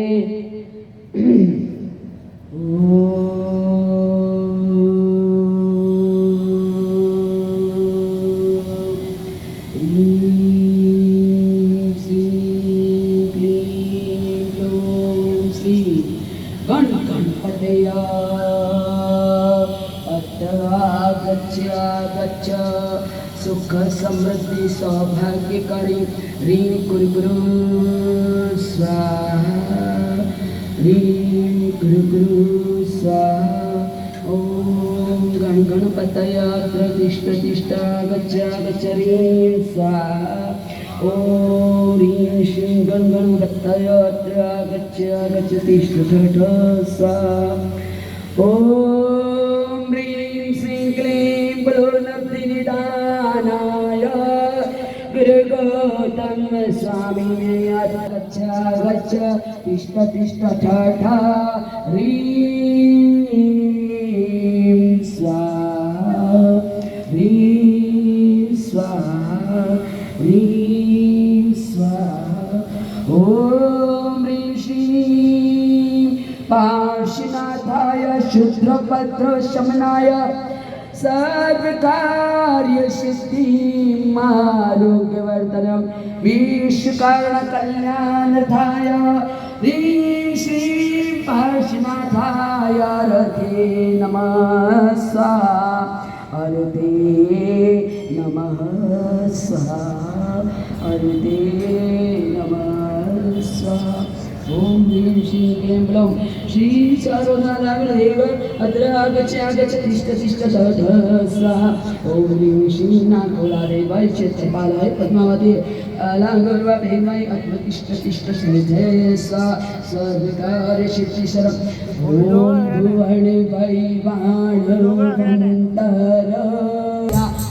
गण गणपतया गच्छ सुख समृद्धि सौभाग्यकारी ह्रीं गुरु गुरु स्वाहा, ह्रीं गुरु गुरु स्वाहा। ओम गण गणपतया तिष्ठ गच्छ ह्रीं स्वाहा। ओम ह्रीं श्रीं गण गणपतया गच्छ तिष्ठ स्वाहा। ओम ह्रीं श्रीं क्लीं बलोनब्धि निदानाय गुरु गौतम स्वामी गच्छ तिष्ठ ठाठा ह्रीं स्वाहा, ह्रीं स्वाहा, ह्रीं स्वाहा। ओम ह्रीं श्रीं पार्श्वनाथाय शूद्रपत्र शमनाय सर्वकार्य सिद्धि आरोग्यवर्धनम विश्वकर्ण कल्याणार्थाय ह्रीं श्रीं पार्श्वनाथाय रथे नमः स्वाहा, अरुते नमः स्वाहा, अरुते नमः स्वाहा। ओम ह्रीं श्रीं क्लीं ब्लौं श्री सर्वनारायणदेव अत्र आगच्छ तिष्ठ स्वाहा। ओम ह्रीं श्रीं नागोलादेवाय क्षेत्रपालाय पद्मावती अलांगोर्वाभेमाय तिष्ठ श्रीजय स्वाहा, सर्वकार्य सिद्धि शरम्। ओम भुवने वैवाणवन्तर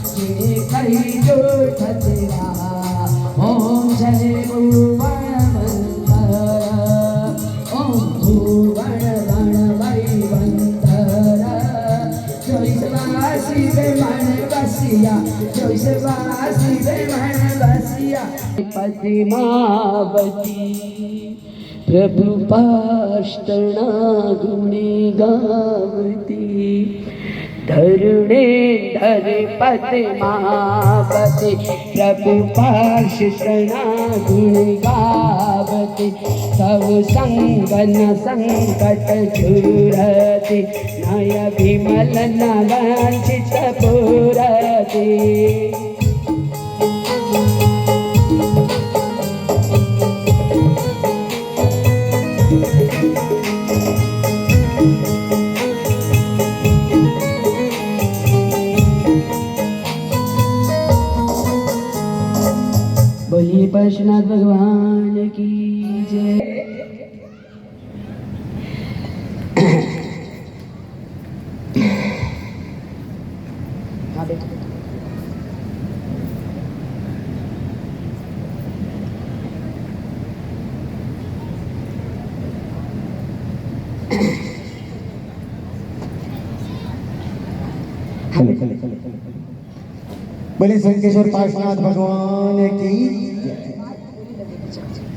जे कहि जोठ तेरा, ओम जय भुवन पद्मावती प्रभु पाष्टना गुणी गावती, धरुणे धर पद्मावती प्रभु पाष्टना गुणी गावती। सब संगन संकट छुरति नय विमल न वांछित पुरति। शेषनाथ भगवान की जय। हाँ बेटा बोले संकेश्वर पार्श्वनाथ भगवान की।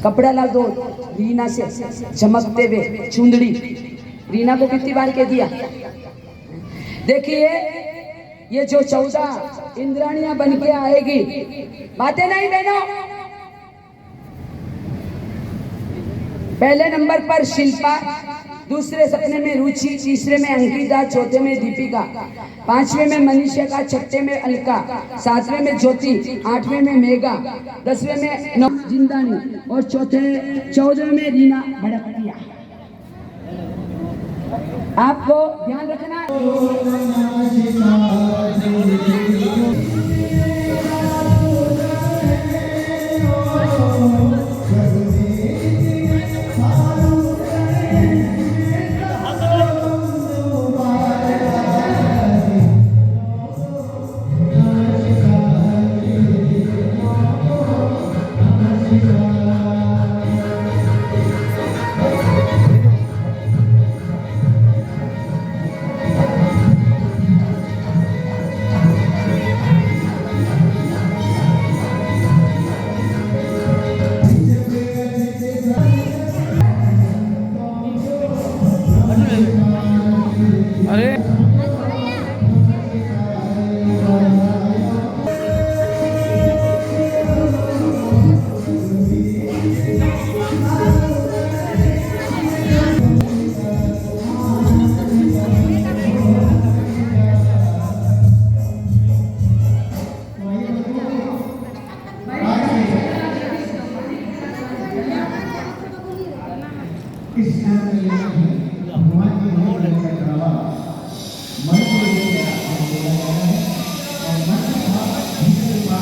कपड़ा ला दो रीना से चमकते हुए चुंदड़ी। रीना को कितनी बार कह दिया? देखिए ये जो 14 इंद्राणियां बन के आएगी, बातें नहीं बहनों। पहले नंबर पर शिल्पा, दूसरे सपने में रुचि, तीसरे में अंकिता, चौथे में दीपिका, पांचवें में मनीषा, छठे में अलका, सातवें में ज्योति, आठवें में मेघा, 10वें में जिंदानी और 14वें में रीना भड़कतिया। आपको ध्यान रखना है। इस भगवान की